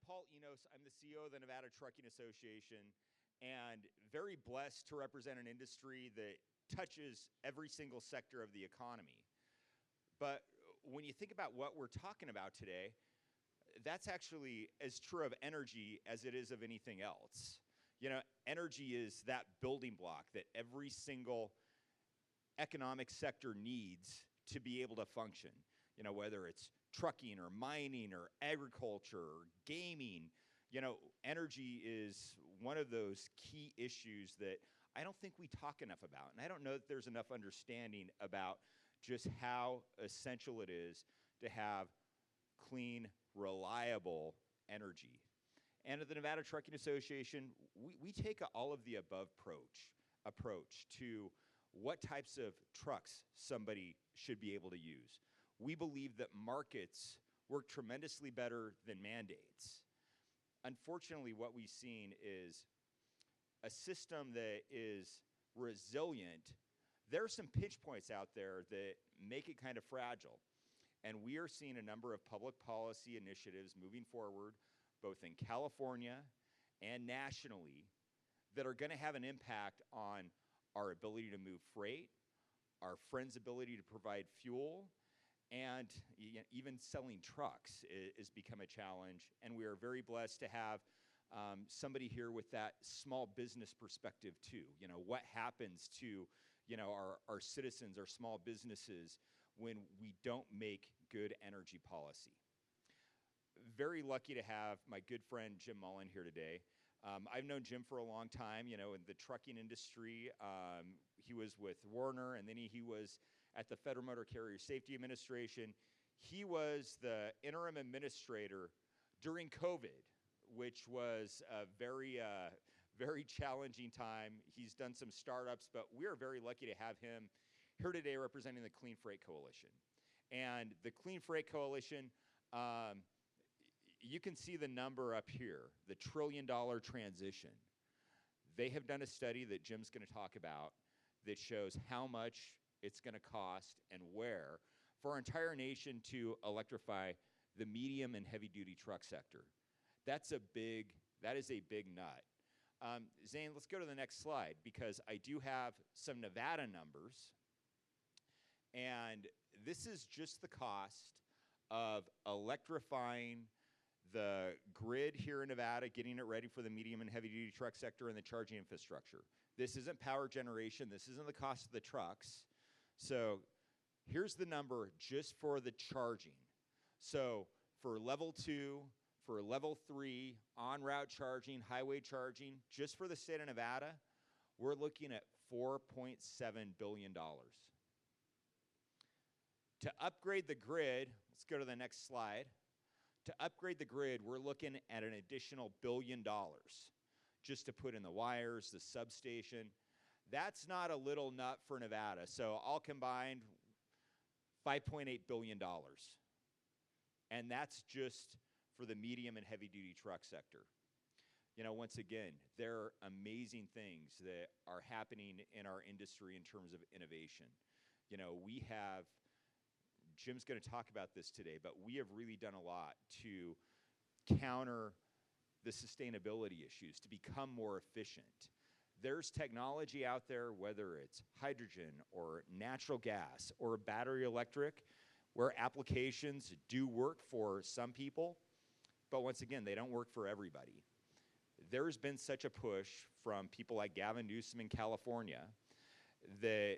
Paul Enos. I'm the CEO of the Nevada Trucking Association, and very blessed to represent an industry that touches every single sector of the economy. But when you think about what we're talking about today, that's actually as true of energy as it is of anything else. You know, energy is that building block that every single economic sector needs to be able to function. You know, whether it's trucking or mining or agriculture or gaming, you know, energy is one of those key issues that I don't think we talk enough about. And I don't know that there's enough understanding about just how essential it is to have clean, reliable energy. And at the Nevada Trucking Association, we take an all of the above approach to what types of trucks somebody should be able to use. We believe that markets work tremendously better than mandates. Unfortunately, what we've seen is a system that is resilient. There are some pinch points out there that make it kind of fragile. And we are seeing a number of public policy initiatives moving forward, both in California and nationally, that are going to have an impact on our ability to move freight, our friends' ability to provide fuel, and even selling trucks is become a challenge. And we are very blessed to have somebody here with that small business perspective too. You know, what happens to, you know, our citizens, our small businesses, when we don't make good energy policy. Very lucky to have my good friend Jim Mullen here today. I've known Jim for a long time, you know, in the trucking industry. He was with Werner, and then he was at the Federal Motor Carrier Safety Administration. He was the interim administrator during COVID, which was a very challenging time. He's done some startups, but we're very lucky to have him here today representing the Clean Freight Coalition. And the Clean Freight Coalition, you can see the number up here, the $1 trillion transition. They have done a study that Jim's going to talk about that shows how much it's going to cost and where for our entire nation to electrify the medium and heavy duty truck sector. That is a big nut. Zane, let's go to the next slide, because I do have some Nevada numbers. And this is just the cost of electrifying the grid here in Nevada, getting it ready for the medium and heavy duty truck sector, and the charging infrastructure. This isn't power generation. This isn't the cost of the trucks. So here's the number just for the charging. So for level 2, for level 3, on-route charging, highway charging, just for the state of Nevada, we're looking at $4.7 billion. To upgrade the grid, let's go to the next slide. To upgrade the grid, we're looking at an additional $1 billion just to put in the wires, the substation. That's not a little nut for Nevada. So all combined, $5.8 billion. And that's just for the medium and heavy duty truck sector. You know, once again, there are amazing things that are happening in our industry in terms of innovation. You know, Jim's going to talk about this today, but we have really done a lot to counter the sustainability issues, to become more efficient. There's technology out there, whether it's hydrogen or natural gas or battery electric, where applications do work for some people, but once again, they don't work for everybody. There's been such a push from people like Gavin Newsom in California that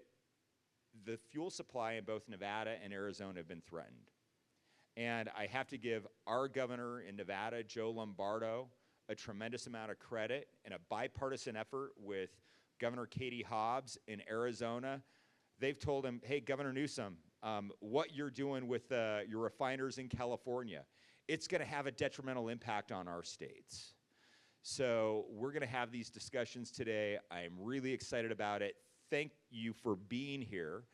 the fuel supply in both Nevada and Arizona have been threatened. And I have to give our governor in Nevada, Joe Lombardo, a tremendous amount of credit in a bipartisan effort with Governor Katie Hobbs in Arizona. They've told him, hey, Governor Newsom, what you're doing with your refiners in California, it's going to have a detrimental impact on our states. So we're going to have these discussions today. I'm really excited about it. Thank you for being here.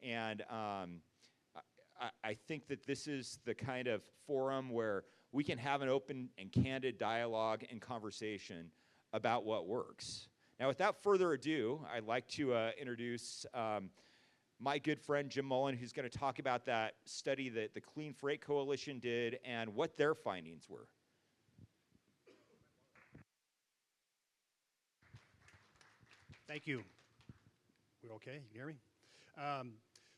And I think that this is the kind of forum where we can have an open and candid dialogue and conversation about what works. Now, without further ado, I'd like to introduce my good friend Jim Mullen, who's going to talk about that study that the Clean Freight Coalition did and what their findings were. Thank you. We're okay? You hear me?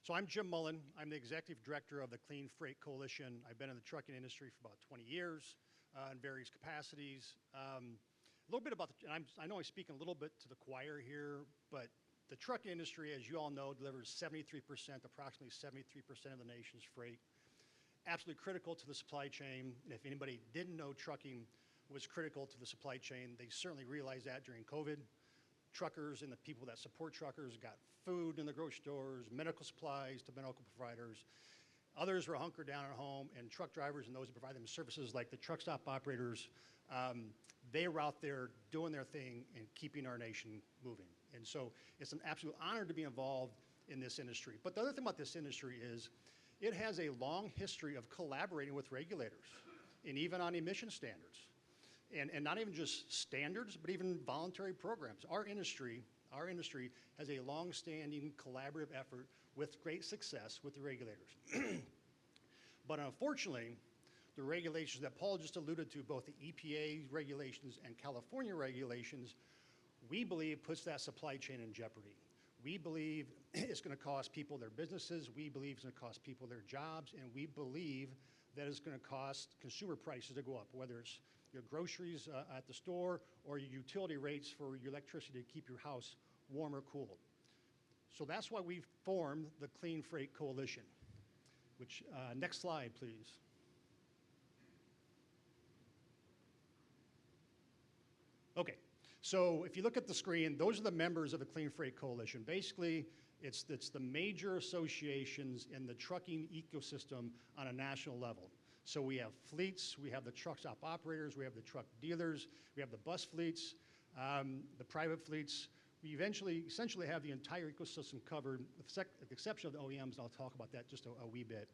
So I'm Jim Mullen. I'm the Executive Director of the Clean Freight Coalition. I've been in the trucking industry for about 20 years in various capacities. A little bit about, I know I'm speaking a little bit to the choir here, but the trucking industry, as you all know, delivers 73%, approximately 73% of the nation's freight. Absolutely critical to the supply chain. And if anybody didn't know trucking was critical to the supply chain, they certainly realized that during COVID. Truckers and the people that support truckers got food in the grocery stores, medical supplies to medical providers. Others were hunkered down at home, and truck drivers and those who provide them services like the truck stop operators, they were out there doing their thing and keeping our nation moving. And so it's an absolute honor to be involved in this industry. But the other thing about this industry is it has a long history of collaborating with regulators and even on emission standards. And not even just standards, but even voluntary programs. Our industry has a long-standing collaborative effort with great success with the regulators. But unfortunately, the regulations that Paul just alluded to, both the EPA regulations and California regulations, we believe puts that supply chain in jeopardy. We believe it's going to cost people their businesses. We believe it's going to cost people their jobs. And we believe that it's going to cost consumer prices to go up, whether it's your groceries at the store or your utility rates for your electricity to keep your house warm or cool. So that's why we formed the Clean Freight Coalition, which, next slide, please. Okay, so if you look at the screen, those are the members of the Clean Freight Coalition. Basically, it's the major associations in the trucking ecosystem on a national level. So we have fleets, we have the truck stop operators, we have the truck dealers, we have the bus fleets, the private fleets. We essentially have the entire ecosystem covered, with the exception of the OEMs, and I'll talk about that just a wee bit.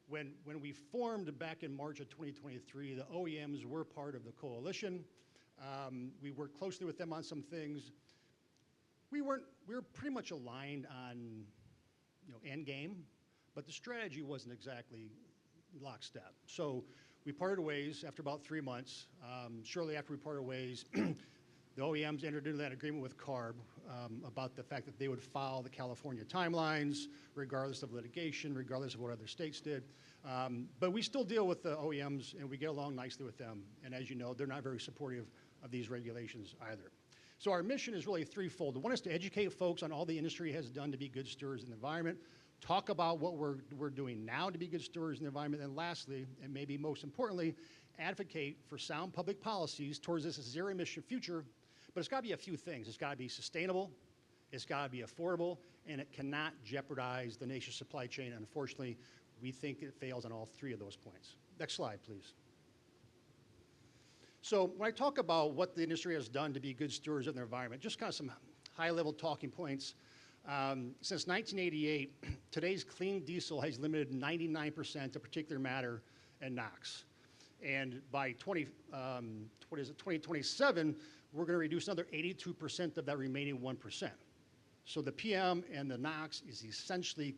When we formed back in March of 2023, the OEMs were part of the coalition. We worked closely with them on some things. We were pretty much aligned on, end game, but the strategy wasn't exactly lockstep. So we parted ways after about 3 months. Shortly after we parted ways, the OEMs entered into that agreement with CARB about the fact that they would follow the California timelines, regardless of litigation, regardless of what other states did. But we still deal with the OEMs, and we get along nicely with them. And as you know, they're not very supportive of these regulations either. So our mission is really threefold. One is to educate folks on all the industry has done to be good stewards in the environment, talk about what we're doing now to be good stewards in the environment, and lastly, and maybe most importantly, advocate for sound public policies towards this zero-emission future. But it's got to be a few things. It's got to be sustainable, it's got to be affordable, and it cannot jeopardize the nation's supply chain. Unfortunately, we think it fails on all three of those points. Next slide, please. So when I talk about what the industry has done to be good stewards of their environment, just kind of some high-level talking points. Since 1988, today's clean diesel has limited 99% of particulate matter and NOx. And by 2027, we're going to reduce another 82% of that remaining 1%. So the PM and the NOx is essentially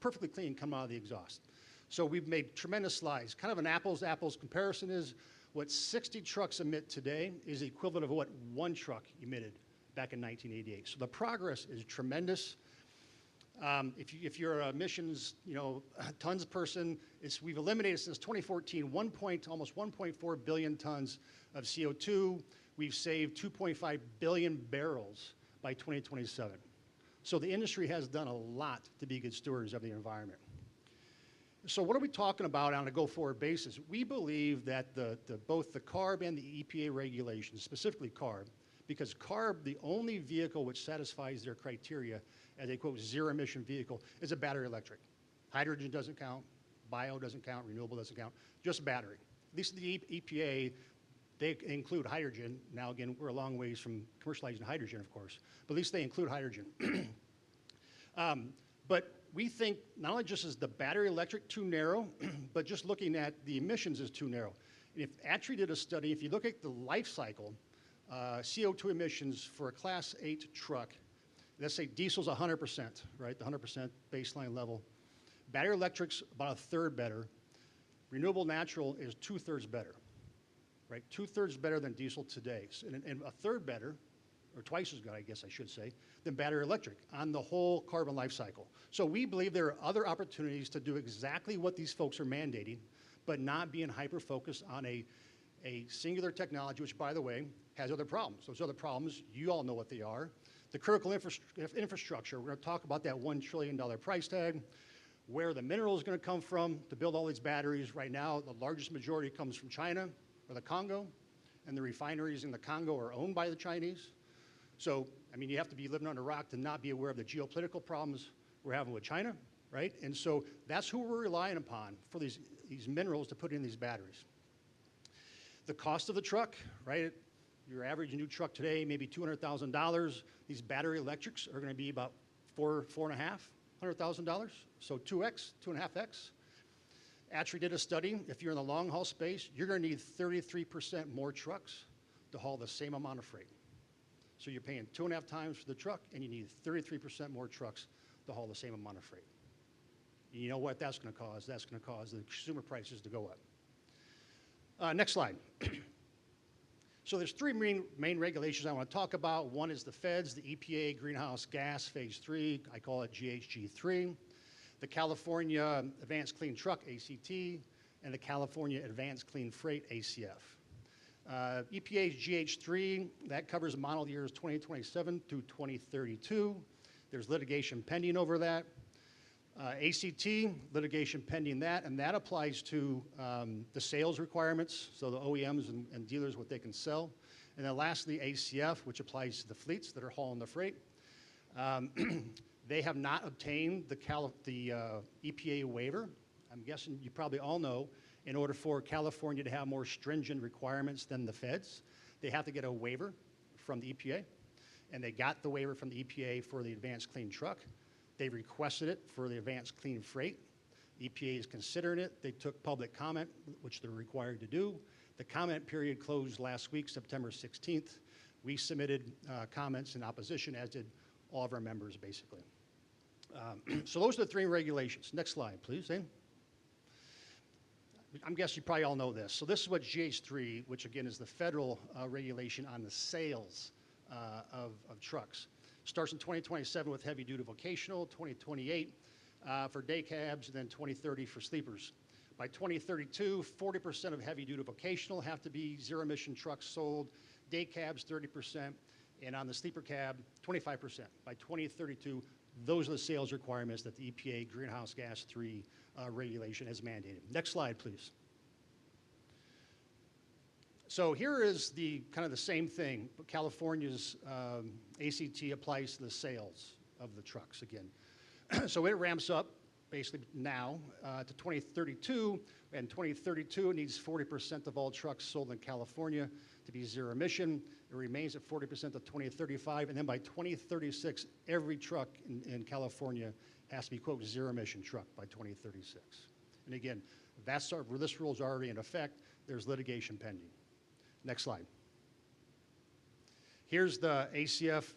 perfectly clean coming out of the exhaust. So we've made tremendous slides. Kind of an apples-to-apples comparison is what 60 trucks emit today is the equivalent of what one truck emitted back in 1988. So the progress is tremendous. If you're an emissions, tons person, we've eliminated since 2014 almost 1.4 billion tons of CO2. We've saved 2.5 billion barrels by 2027. So the industry has done a lot to be good stewards of the environment. So what are we talking about on a go-forward basis? We believe that both the CARB and the EPA regulations, specifically CARB, because CARB, the only vehicle which satisfies their criteria as a, quote, zero-emission vehicle, is a battery electric. Hydrogen doesn't count, bio doesn't count, renewable doesn't count, just battery. At least the EPA, they include hydrogen. Now, again, we're a long ways from commercializing hydrogen, of course, but at least they include hydrogen. But we think not only just is the battery electric too narrow, but just looking at the emissions is too narrow. And if ATRI did a study, if you look at the life cycle, CO2 emissions for a Class 8 truck, let's say diesel's 100%, right, the 100% baseline level. Battery electric's about a third better. Renewable natural is 2/3 better, right? 2/3 better than diesel today. And a third better, or twice as good, I guess I should say, than battery electric on the whole carbon life cycle. So we believe there are other opportunities to do exactly what these folks are mandating, but not being hyper-focused on a singular technology, which, by the way, has other problems. Those other problems, you all know what they are. The critical infrastructure, we're going to talk about that $1 trillion price tag, where the mineral is going to come from to build all these batteries. Right now, the largest majority comes from China or the Congo, and the refineries in the Congo are owned by the Chinese. So, I mean, you have to be living under a rock to not be aware of the geopolitical problems we're having with China, right? And so that's who we're relying upon for these minerals to put in these batteries. The cost of the truck, right? Your average new truck today, maybe $200,000. These battery electrics are going to be about $400,000. So 2x, 2.5x. ATRI did a study. If you're in the long haul space, you're going to need 33% more trucks to haul the same amount of freight. So you're paying 2.5 times for the truck, and you need 33% more trucks to haul the same amount of freight. You know what that's going to cause? That's going to cause the consumer prices to go up. Next slide. So there's three main regulations I want to talk about. One is the feds, the EPA Greenhouse Gas Phase 3. I call it GHG3. The California Advanced Clean Truck, ACT, and the California Advanced Clean Freight, ACF. EPA's GH3, that covers model years 2027 through 2032. There's litigation pending over that. ACT, litigation pending that, and that applies to the sales requirements, so the OEMs and dealers, what they can sell. And then lastly, ACF, which applies to the fleets that are hauling the freight. They have not obtained the EPA waiver. I'm guessing you probably all know, in order for California to have more stringent requirements than the feds, they have to get a waiver from the EPA. And they got the waiver from the EPA for the Advanced Clean Truck. They requested it for the Advanced Clean Freight. EPA is considering it. They took public comment, which they're required to do. The comment period closed last week, September 16th. We submitted comments in opposition, as did all of our members, basically. So those are the three regulations. Next slide, please, Zane. I'm guessing you probably all know this. So this is what GH3, which again is the federal regulation on the sales of trucks. Starts in 2027 with heavy-duty vocational, 2028 for day cabs, and then 2030 for sleepers. By 2032, 40% of heavy-duty vocational have to be zero-emission trucks sold, day cabs 30%, and on the sleeper cab, 25%. By 2032, those are the sales requirements that the EPA Greenhouse Gas 3 regulation has mandated. Next slide, please. So here is the kind of the same thing, but California's ACT applies to the sales of the trucks again. So it ramps up basically now to 2032, and 2032 it needs 40% of all trucks sold in California to be zero emission. It remains at 40% to 2035, and then by 2036, every truck in California has to be, quote, zero emission truck by 2036. And again, this rule is already in effect. There's litigation pending. Next slide. Here's the ACF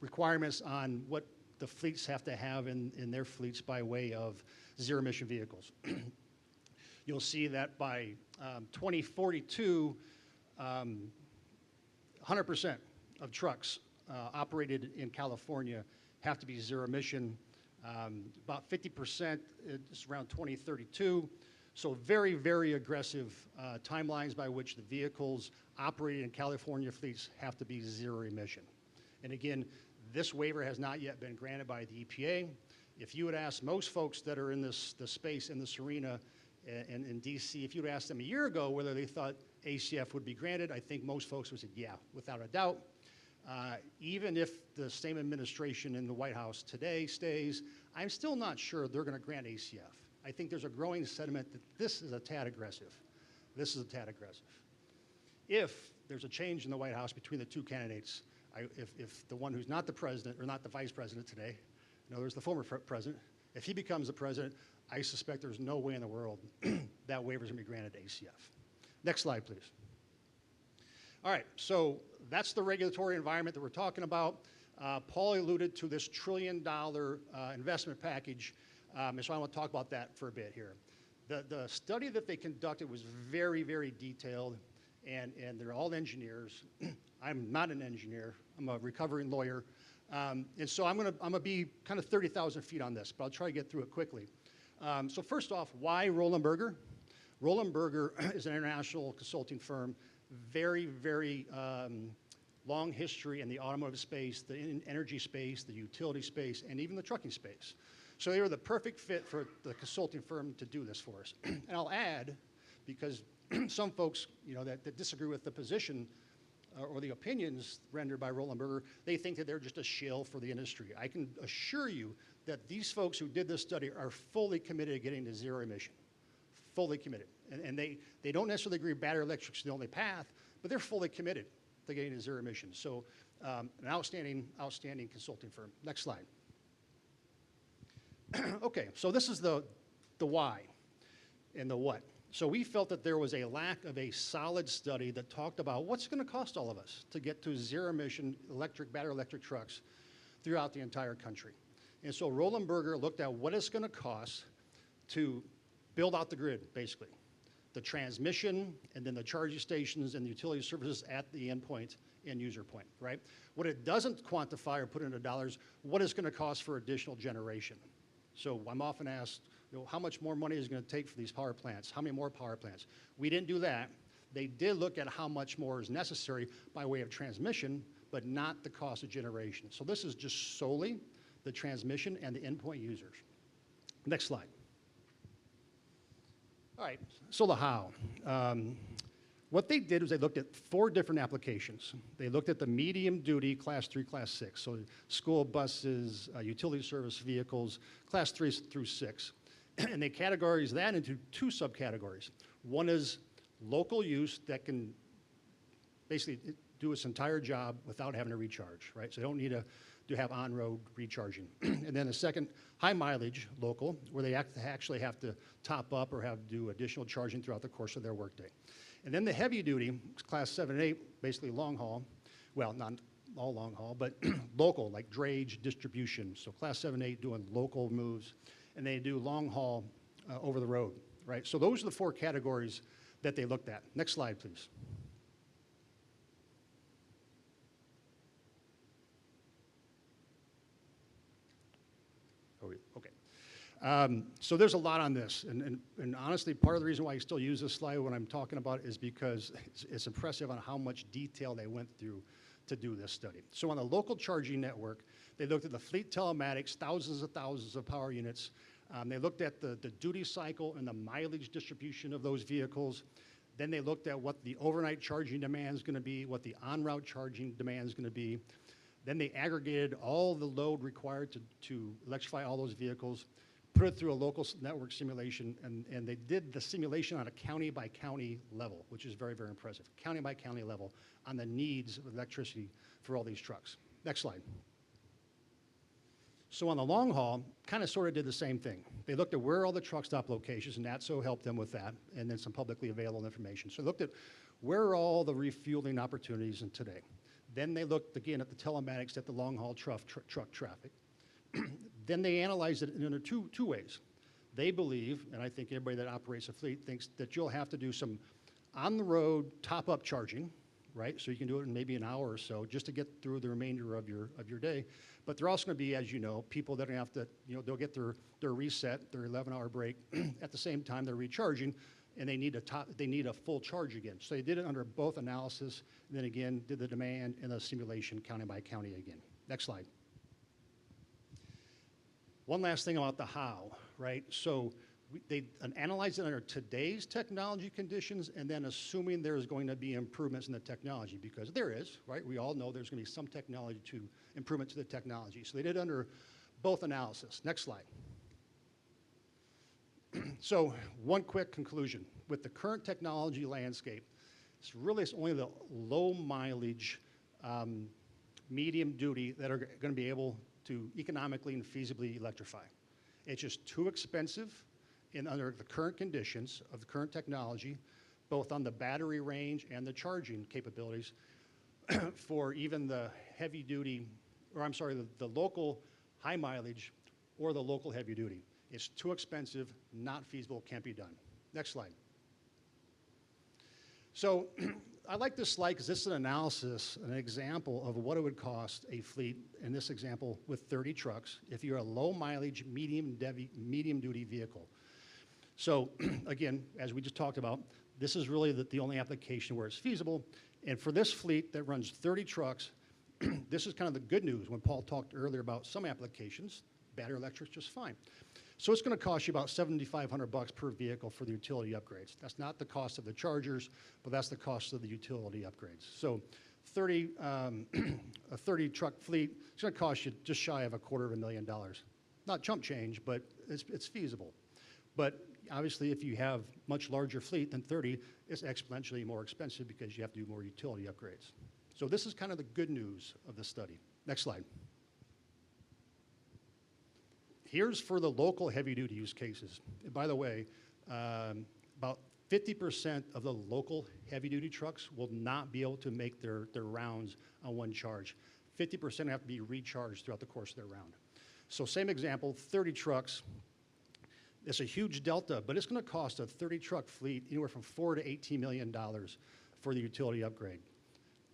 requirements on what the fleets have to have in their fleets by way of zero emission vehicles. You'll see that by 2042, 100% of trucks operated in California have to be zero emission. About 50% is around 2032. So very, very aggressive timelines by which the vehicles operating in California fleets have to be zero emission. And again, this waiver has not yet been granted by the EPA. If you would ask most folks that are in the space, in this arena, in DC, if you'd asked them a year ago whether they thought ACF would be granted, I think most folks would say, yeah, without a doubt. Even if the same administration in the White House today stays, I'm still not sure they're going to grant ACF. I think there's a growing sentiment that this is a tad aggressive. This is a tad aggressive. If there's a change in the White House between the two candidates, if the one who's not the president, or not the vice president today, in other words, the former president, if he becomes the president, I suspect there's no way in the world that waiver is going to be granted to ACF. Next slide, please. All right, so that's the regulatory environment that we're talking about. Paul alluded to this $1 trillion investment package, and so I want to talk about that for a bit here. The study that they conducted was very, very detailed, and they're all engineers. I'm not an engineer. I'm a recovering lawyer. And so I'm gonna be kind of 30,000 feet on this, but I'll try to get through it quickly. So first off, why Roland Berger? Roland Berger is an international consulting firm, very, very long history in the automotive space, the energy space, the utility space, and even the trucking space. So they were the perfect fit for the consulting firm to do this for us. And I'll add, because some folks, that disagree with the position or the opinions rendered by Roland Berger, they think that they're just a shill for the industry. I can assure you that these folks who did this study are fully committed to getting to zero emission, fully committed. And they don't necessarily agree battery electric's the only path, but they're fully committed to getting to zero emissions. So an outstanding consulting firm. Next slide. Okay, so this is the why and the what. So we felt that there was a lack of a solid study that talked about what's going to cost all of us to get to zero emission battery electric trucks throughout the entire country. And so Roland Berger looked at what it's going to cost to build out the grid, basically. The transmission, and then the charging stations and the utility services at the endpoint, end user point, right? What it doesn't quantify or put into dollars, what it's going to cost for additional generation. So I'm often asked, how much more money is it going to take for these power plants? How many more power plants? We didn't do that. They did look at how much more is necessary by way of transmission, but not the cost of generation. So this is just solely the transmission and the endpoint users. Next slide. All right, so the how. What they did was they looked at 4 different applications. They looked at the medium duty class 3, class 6, so school buses, utility service vehicles, class 3 through 6. And they categorized that into 2 subcategories. One is local use that can basically do its entire job without having to recharge, right? So they don't need to have on-road recharging. And then the second, high mileage local, where they actually have to top up or have to do additional charging throughout the course of their workday. And then the heavy duty, class 7 and 8, basically long haul, well, not all long haul, but local, like drayage, distribution. So class 7 and 8 doing local moves, and they do long haul over the road, right? So those are the 4 categories that they looked at. Next slide, please. Okay. So there's a lot on this, and honestly, part of the reason why I still use this slide when I'm talking about it is because it's impressive on how much detail they went through to do this study. So on the local charging network, they looked at the fleet telematics, thousands of power units. They looked at the duty cycle and the mileage distribution of those vehicles. Then they looked at what the overnight charging demand is going to be, what the en-route charging demand is going to be. Then they aggregated all the load required to electrify all those vehicles, put it through a local network simulation, and they did the simulation on a county-by-county level, which is very, very impressive. County-by-county level on the needs of electricity for all these trucks. Next slide. So on the long haul, kind of sort of did the same thing. They looked at where are all the truck stop locations, and NATSO helped them with that, and then some publicly available information. So they looked at where are all the refueling opportunities in today. Then they looked again at the telematics at the long haul truck traffic. Then they analyzed it in two ways. They believe, and I think everybody that operates a fleet thinks, that you'll have to do some on-the-road top-up charging, right? So you can do it in maybe an hour or so just to get through the remainder of your day. But they're also going to be, as you know, people that are going to have to, they'll get their reset, their 11-hour break. At the same time, they're recharging, and they need a full charge again. So they did it under both analysis, and then again did the demand and the simulation county by county again. Next slide. One last thing about the how, right? So they analyzed it under today's technology conditions and then assuming there's going to be improvements in the technology, because there is, right? We all know there's going to be some technology improvement to the technology. So they did under both analysis. Next slide. So one quick conclusion. With the current technology landscape, it's only the low mileage, medium duty that are going to be able to economically and feasibly electrify. It's just too expensive under the current conditions of the current technology, both on the battery range and the charging capabilities for even the heavy duty, or I'm sorry, the local high mileage or the local heavy duty. It's too expensive, not feasible, can't be done. Next slide. So I like this slide because this is an analysis, an example of what it would cost a fleet, in this example, with 30 trucks, if you're a low mileage, medium duty vehicle. So again, as we just talked about, this is really the only application where it's feasible. And for this fleet that runs 30 trucks, this is kind of the good news when Paul talked earlier about some applications, battery electric's just fine. So it's going to cost you about $7,500 per vehicle for the utility upgrades. That's not the cost of the chargers, but that's the cost of the utility upgrades. So a 30 truck fleet, it's going to cost you just shy of $250,000. Not chump change, but it's feasible. But obviously, if you have much larger fleet than 30, it's exponentially more expensive because you have to do more utility upgrades. So this is kind of the good news of the study. Next slide. Here's for the local heavy-duty use cases. And by the way, about 50% of the local heavy-duty trucks will not be able to make their rounds on one charge. 50% have to be recharged throughout the course of their round. So same example, 30 trucks. It's a huge delta, but it's going to cost a 30-truck fleet anywhere from $4 to $18 million for the utility upgrade.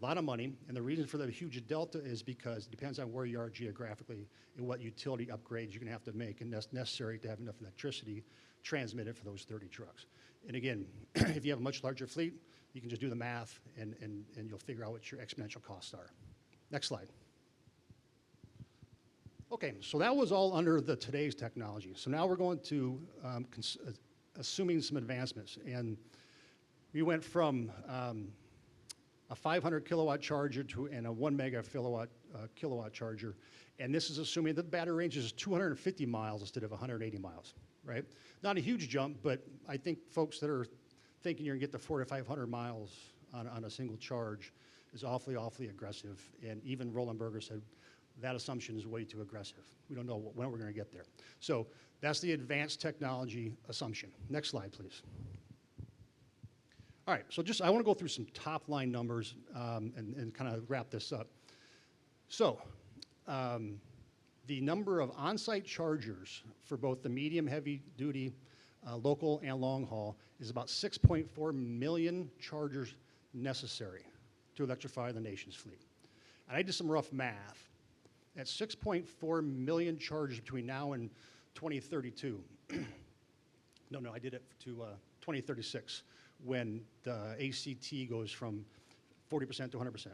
A lot of money, and the reason for the huge delta is because it depends on where you are geographically and what utility upgrades you're going to have to make, and that's necessary to have enough electricity transmitted for those 30 trucks. And again, if you have a much larger fleet, you can just do the math, and you'll figure out what your exponential costs are. Next slide. Okay, so that was all under the today's technology. So now we're going to assuming some advancements, and we went from a 500 kilowatt charger and a 1 mega kilowatt charger, and this is assuming that the battery range is 250 miles instead of 180 miles, right? Not a huge jump, but I think folks that are thinking you're gonna get to 400 to 500 miles on a single charge is awfully, awfully aggressive, and even Roland Berger said that assumption is way too aggressive. We don't know when we're gonna get there. So that's the advanced technology assumption. Next slide, please. All right, so I want to go through some top line numbers and kind of wrap this up. So the number of on-site chargers for both the medium heavy duty, local and long haul is about 6.4 million chargers necessary to electrify the nation's fleet. And I did some rough math. At 6.4 million chargers between now and 2032. No, I did it to 2036. When the ACT goes from 40% to 100%.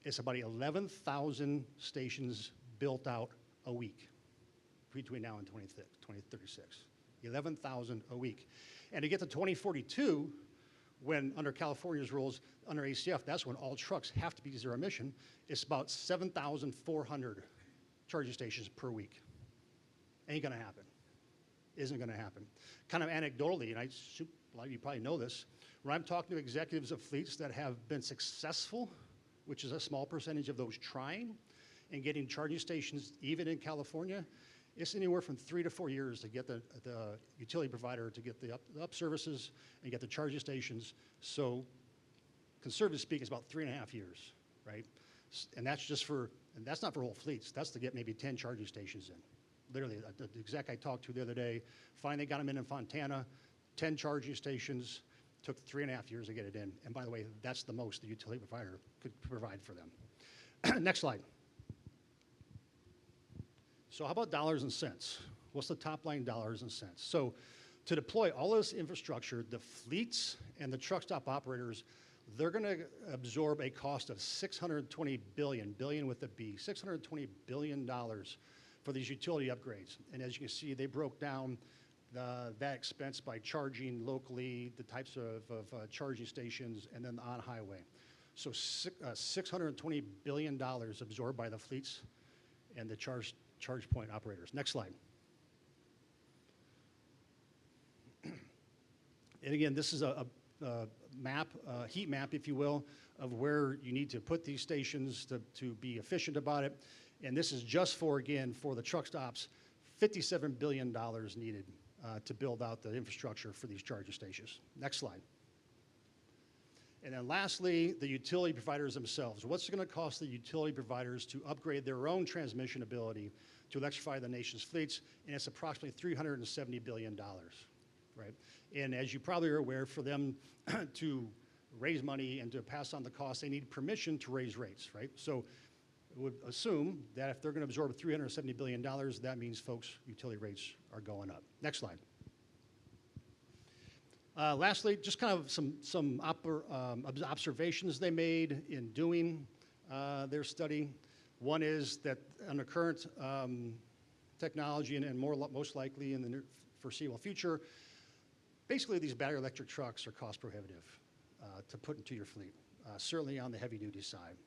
It's about 11,000 stations built out a week between now and 2036. 11,000 a week. And to get to 2042, when under California's rules, under ACF, that's when all trucks have to be zero emission, it's about 7,400 charging stations per week. Ain't gonna happen. Isn't gonna happen. Kind of anecdotally, and a lot of you probably know this, when I'm talking to executives of fleets that have been successful, which is a small percentage of those trying, and getting charging stations even in California, it's anywhere from 3 to 4 years to get the utility provider to get the up services and get the charging stations. So conservative speaking, it's about 3.5 years, right? And that's that's not for whole fleets. That's to get maybe 10 charging stations in. Literally, the exec I talked to the other day, finally got them in Fontana, 10 charging stations, took 3.5 years to get it in. And by the way, that's the most the utility provider could provide for them. Next slide. So how about dollars and cents? What's the top line dollars and cents? So to deploy all this infrastructure, the fleets and the truck stop operators, they're gonna absorb a cost of $620 billion with a B, $620 billion for these utility upgrades. And as you can see, they broke down that expense by charging locally, the types of charging stations, and then on highway. So $620 billion absorbed by the fleets and the charge point operators. Next slide. And again, this is a map, heat map, if you will, of where you need to put these stations to be efficient about it. And this is just for the truck stops, $57 billion needed to build out the infrastructure for these charging stations. Next slide. And then lastly, the utility providers themselves. What's it going to cost the utility providers to upgrade their own transmission ability to electrify the nation's fleets? And it's approximately $370 billion, right? And as you probably are aware, for them to raise money and to pass on the cost, they need permission to raise rates, right? So it would assume that if they're going to absorb $370 billion, that means folks' utility rates are going up. Next slide. Lastly, just kind of some observations they made in doing their study. One is that under current technology and most likely in the foreseeable future, basically these battery electric trucks are cost prohibitive to put into your fleet, certainly on the heavy duty side.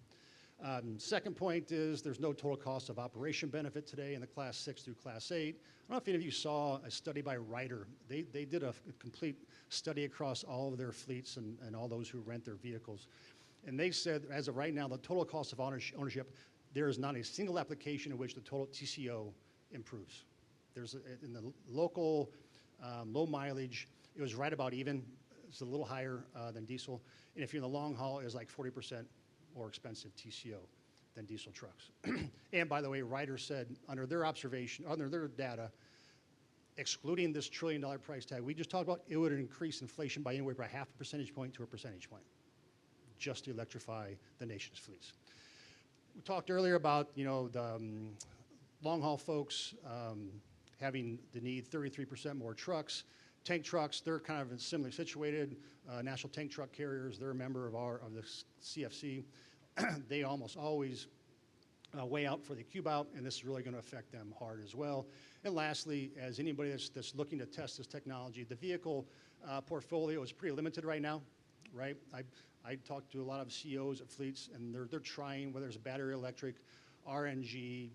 Second point is there's no total cost of operation benefit today in the Class 6 through Class 8. I don't know if any of you saw a study by Ryder. They did a complete study across all of their fleets and all those who rent their vehicles. And they said, as of right now, the total cost of ownership, there is not a single application in which the total TCO improves. There's in the local low mileage, it was right about even. It's a little higher than diesel. And if you're in the long haul, it's like 40% more expensive TCO than diesel trucks. And by the way, Ryder said under their observation, under their data, excluding this $1 trillion price tag we just talked about, it would increase inflation by anywhere from half a percentage point to a percentage point just to electrify the nation's fleets. We talked earlier about the long haul folks having the need 33% more trucks. Tank trucks, they're kind of similarly situated. National Tank Truck Carriers, they're a member of the CFC. They almost always way out for the cube out, and this is really going to affect them hard as well. And lastly, as anybody that's looking to test this technology, the vehicle portfolio is pretty limited right now, right? I talked to a lot of CEOs of fleets, and they're trying, whether it's battery electric, RNG, a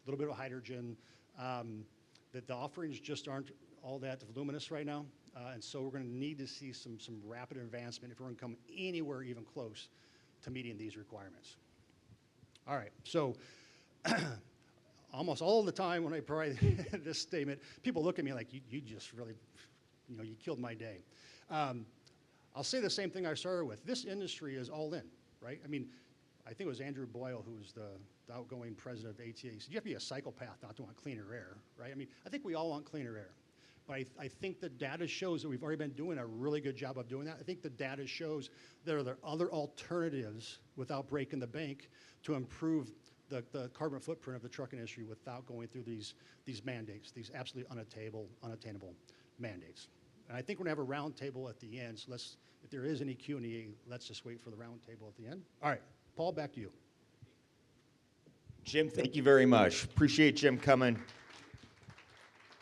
little bit of hydrogen, that the offerings just aren't all that voluminous right now. And so we're going to need to see some rapid advancement if we're going to come anywhere even close to meeting these requirements. All right, so almost all the time when I provide this statement, people look at me like, you just really, you killed my day. I'll say the same thing I started with. This industry is all in, right? I mean, I think it was Andrew Boyle, who was the outgoing president of ATA. He said, you have to be a psychopath not to want cleaner air, right? I mean, I think we all want cleaner air. But I think the data shows that we've already been doing a really good job of doing that. I think the data shows there are other alternatives without breaking the bank to improve the carbon footprint of the trucking industry without going through these mandates, these absolutely unattainable mandates. And I think we're going to have a round table at the end. So if there is any Q&A, let's just wait for the round table at the end. All right, Paul, back to you. Jim, thank you very much. Appreciate Jim coming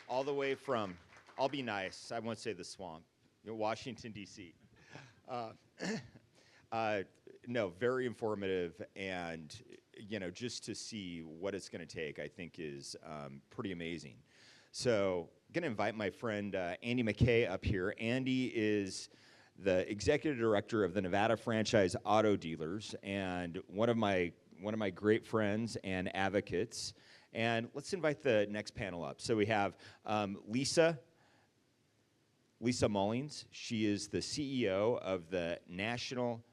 all the way from, I'll be nice, I won't say the swamp, Washington, D.C. No, very informative, and just to see what it's going to take, I think is pretty amazing. So I'm going to invite my friend Andy McKay up here. Andy is the executive director of the Nevada Franchise Auto Dealers and one of my great friends and advocates. And let's invite the next panel up. So we have Lisa Mullins. She is the CEO of the National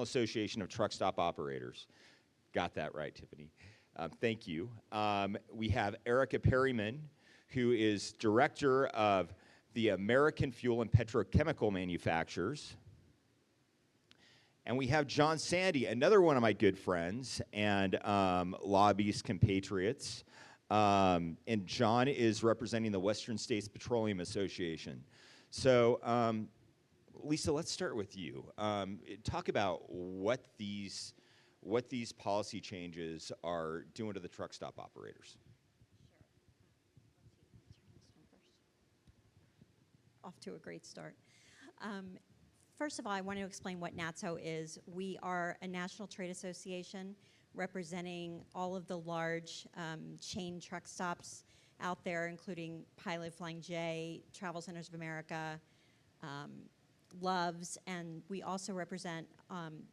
Association of Truck Stop Operators. Got that right, Tiffany. Thank you. We have Erica Perryman, who is director of the American Fuel and Petrochemical Manufacturers. And we have John Sandy, another one of my good friends and lobbyist compatriots. And John is representing the Western States Petroleum Association. So, Lisa, let's start with you. Talk about what these policy changes are doing to the truck stop operators. Off to a great start. First of all, I want to explain what NATSO is. We are a national trade association representing all of the large chain truck stops out there, including Pilot Flying J, Travel Centers of America, Loves, and we also represent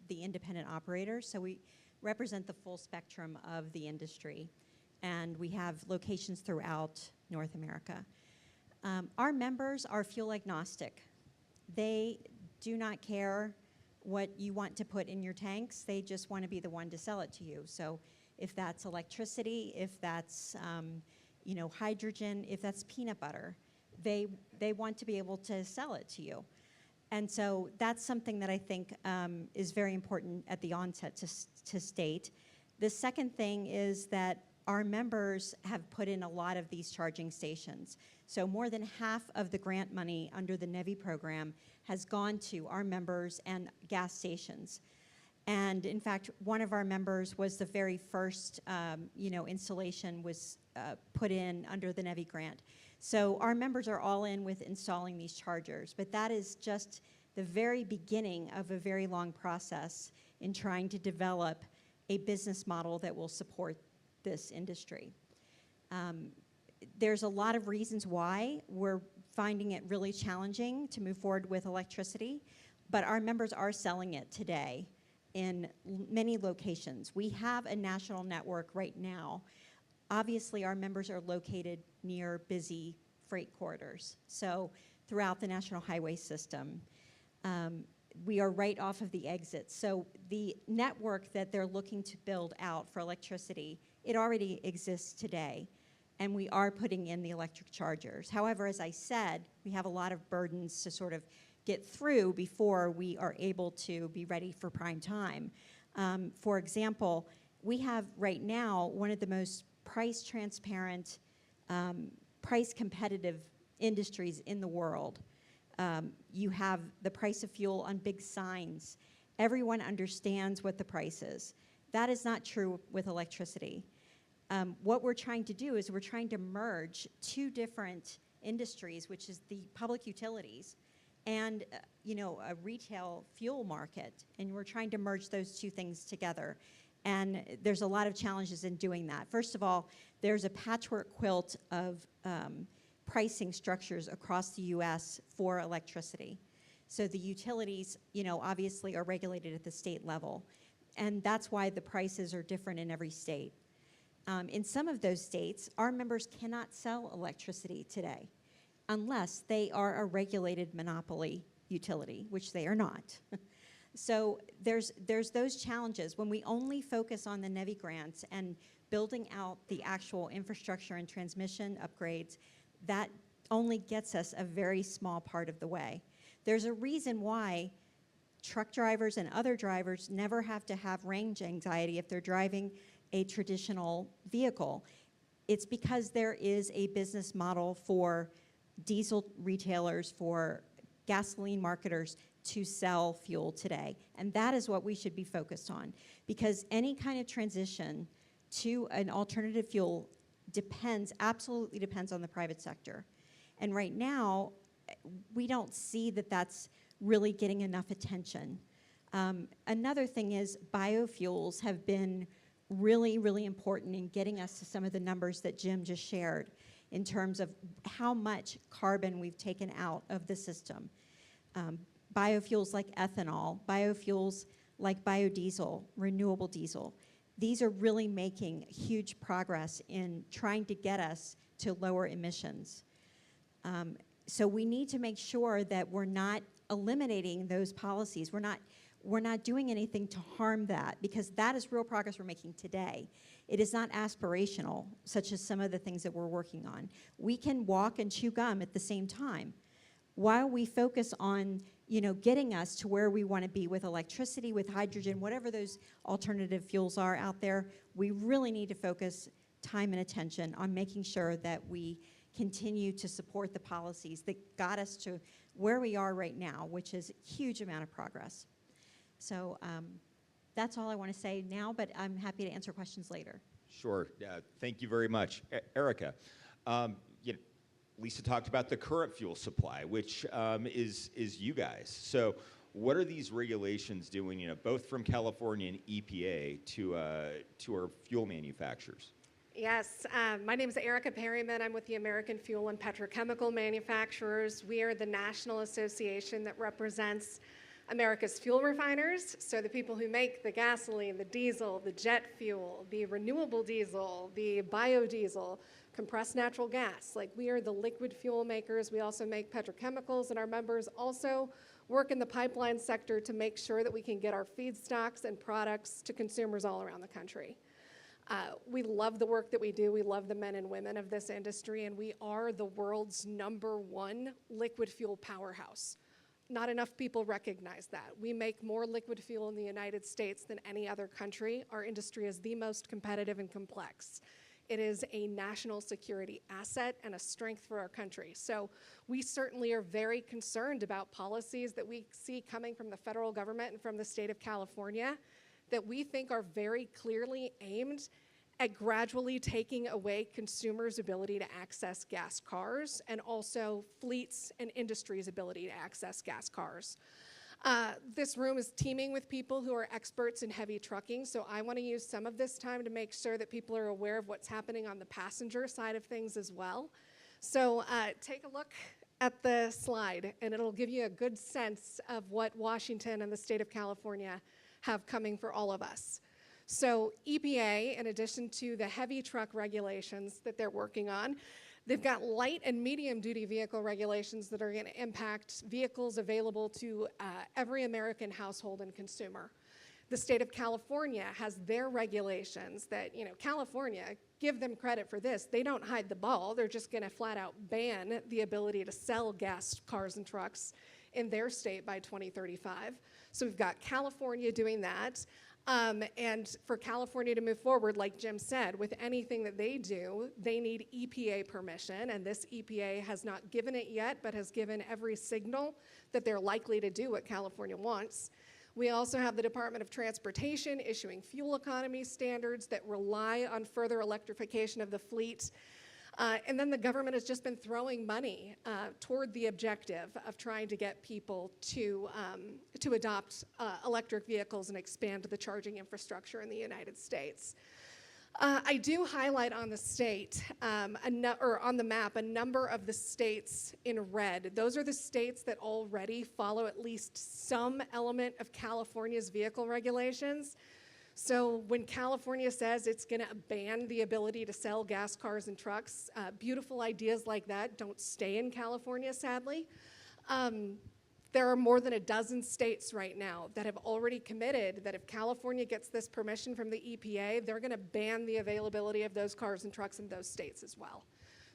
the independent operators. So we represent the full spectrum of the industry, and we have locations throughout North America. Our members are fuel agnostic. They do not care what you want to put in your tanks. They just want to be the one to sell it to you. So if that's electricity, if that's hydrogen, if that's peanut butter, they want to be able to sell it to you. And so that's something that I think is very important at the onset to state. The second thing is that our members have put in a lot of these charging stations. So more than half of the grant money under the NEVI program has gone to our members and gas stations. And in fact, one of our members was the very first installation was put in under the NEVI grant. So our members are all in with installing these chargers, but that is just the very beginning of a very long process in trying to develop a business model that will support this industry. There's a lot of reasons why we're finding it really challenging to move forward with electricity, but our members are selling it today in many locations. We have a national network right now. Obviously, our members are located near busy freight corridors, so throughout the national highway system. We are right off of the exits. So the network that they're looking to build out for electricity, it already exists today, and we are putting in the electric chargers. However, as I said, we have a lot of burdens to sort of get through before we are able to be ready for prime time. For example, we have right now one of the most price transparent, price competitive industries in the world. You have the price of fuel on big signs. Everyone understands what the price is. That is not true with electricity. What we're trying to do is we're trying to merge two different industries, which is the public utilities and a retail fuel market, and we're trying to merge those two things together. And there's a lot of challenges in doing that. First of all, there's a patchwork quilt of pricing structures across the U.S. for electricity. So the utilities, obviously are regulated at the state level, and that's why the prices are different in every state. In some of those states, our members cannot sell electricity today unless they are a regulated monopoly utility, which they are not. So there's those challenges. When we only focus on the NEVI grants and building out the actual infrastructure and transmission upgrades, that only gets us a very small part of the way. There's a reason why truck drivers and other drivers never have to have range anxiety if they're driving a traditional vehicle. It's because there is a business model for diesel retailers, for gasoline marketers to sell fuel today. And that is what we should be focused on, because any kind of transition to an alternative fuel absolutely depends on the private sector. And right now, we don't see that that's really getting enough attention. Another thing is biofuels have been really, really important in getting us to some of the numbers that Jim just shared in terms of how much carbon we've taken out of the system. Biofuels like ethanol, biofuels like biodiesel, renewable diesel, these are really making huge progress in trying to get us to lower emissions. So we need to make sure that we're not eliminating those policies. We're not doing anything to harm that, because that is real progress we're making today. It is not aspirational, such as some of the things that we're working on. We can walk and chew gum at the same time. While we focus on getting us to where we want to be with electricity, with hydrogen, whatever those alternative fuels are out there, we really need to focus time and attention on making sure that we continue to support the policies that got us to where we are right now, which is a huge amount of progress. So that's all I want to say now, but I'm happy to answer questions later. Sure. Thank you very much. Erica, Lisa talked about the current fuel supply, which is you guys. So what are these regulations doing, both from California and EPA to our fuel manufacturers? Yes, my name is Erica Perryman. I'm with the American Fuel and Petrochemical Manufacturers. We are the national association that represents America's fuel refiners, so the people who make the gasoline, the diesel, the jet fuel, the renewable diesel, the biodiesel, compressed natural gas. Like, we are the liquid fuel makers. We also make petrochemicals, and our members also work in the pipeline sector to make sure that we can get our feedstocks and products to consumers all around the country. We love the work that we do. We love the men and women of this industry, and we are the world's #1 liquid fuel powerhouse. not enough people recognize that. We make more liquid fuel in the United States than any other country. Our industry is the most competitive and complex. It is a national security asset and a strength for our country. So we certainly are very concerned about policies that we see coming from the federal government and from the state of California that we think are very clearly aimed at gradually taking away consumers' ability to access gas cars and also fleets and industry's ability to access gas cars. This room is teeming with people who are experts in heavy trucking, so I want to use some of this time to make sure that people are aware of what's happening on the passenger side of things as well. So take a look at the slide, and it'll give you a good sense of what Washington and the state of California have coming for all of us. So EPA, in addition to the heavy truck regulations that they're working on, they've got light and medium duty vehicle regulations that are going to impact vehicles available to every American household and consumer. The state of California has their regulations that, California, give them credit for this. They don't hide the ball. They're just going to flat out ban the ability to sell gas cars and trucks in their state by 2035. So we've got California doing that. And for California to move forward, like Jim said, with anything that they do, they need EPA permission, and this EPA has not given it yet, but has given every signal that they're likely to do what California wants. We also have the Department of Transportation issuing fuel economy standards that rely on further electrification of the fleet. And then the government has just been throwing money toward the objective of trying to get people to adopt electric vehicles and expand the charging infrastructure in the United States. I do highlight on the state, or on the map, a number of the states in red. Those are the states that already follow at least some element of California's vehicle regulations. So when California says it's going to ban the ability to sell gas cars and trucks, beautiful ideas like that don't stay in California, sadly. There are more than a dozen states right now that have already committed that if California gets this permission from the EPA, they're going to ban the availability of those cars and trucks in those states as well.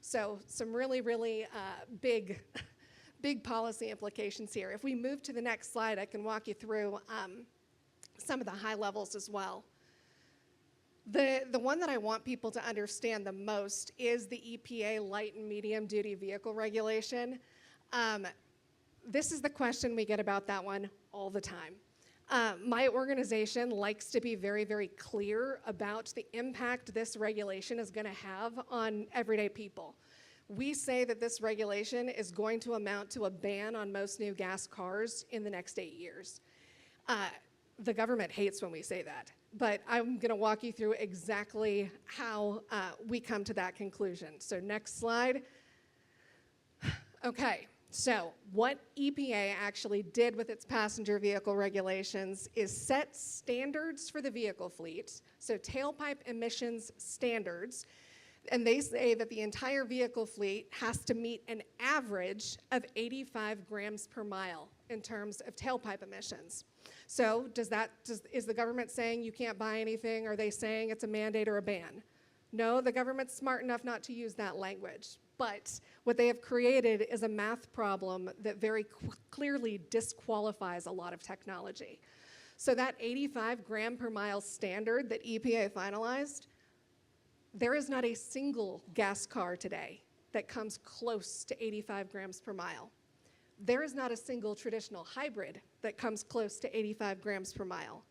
So some really, really big policy implications here. If we move to the next slide, I can walk you through some of the high levels as well. The one that I want people to understand the most is the EPA light and medium duty vehicle regulation. This is the question we get about that one all the time. My organization likes to be very, very clear about the impact this regulation is going to have on everyday people. We say that this regulation is going to amount to a ban on most new gas cars in the next 8 years. The government hates when we say that, but I'm going to walk you through exactly how we come to that conclusion. So next slide. Okay, so what EPA actually did with its passenger vehicle regulations is set standards for the vehicle fleet, so tailpipe emissions standards, and they say that the entire vehicle fleet has to meet an average of 85 grams per mile in terms of tailpipe emissions. So is the government saying you can't buy anything? Are they saying it's a mandate or a ban? No, the government's smart enough not to use that language. But what they have created is a math problem that very clearly disqualifies a lot of technology. So that 85 gram per mile standard that EPA finalized, there is not a single gas car today that comes close to 85 grams per mile. There is not a single traditional hybrid that comes close to 85 grams per mile.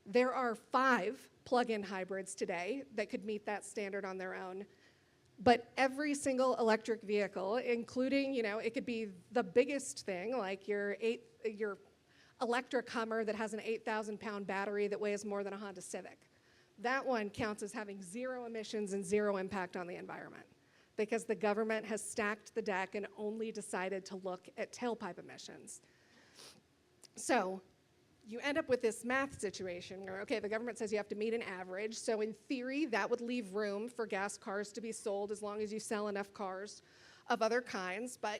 There are 5 plug-in hybrids today that could meet that standard on their own. But every single electric vehicle, including, it could be the biggest thing, like your electric Hummer that has an 8,000-pound battery that weighs more than a Honda Civic. That one counts as having 0 emissions and 0 impact on the environment, because the government has stacked the deck and only decided to look at tailpipe emissions. So you end up with this math situation where, okay, the government says you have to meet an average, so in theory, that would leave room for gas cars to be sold as long as you sell enough cars of other kinds. But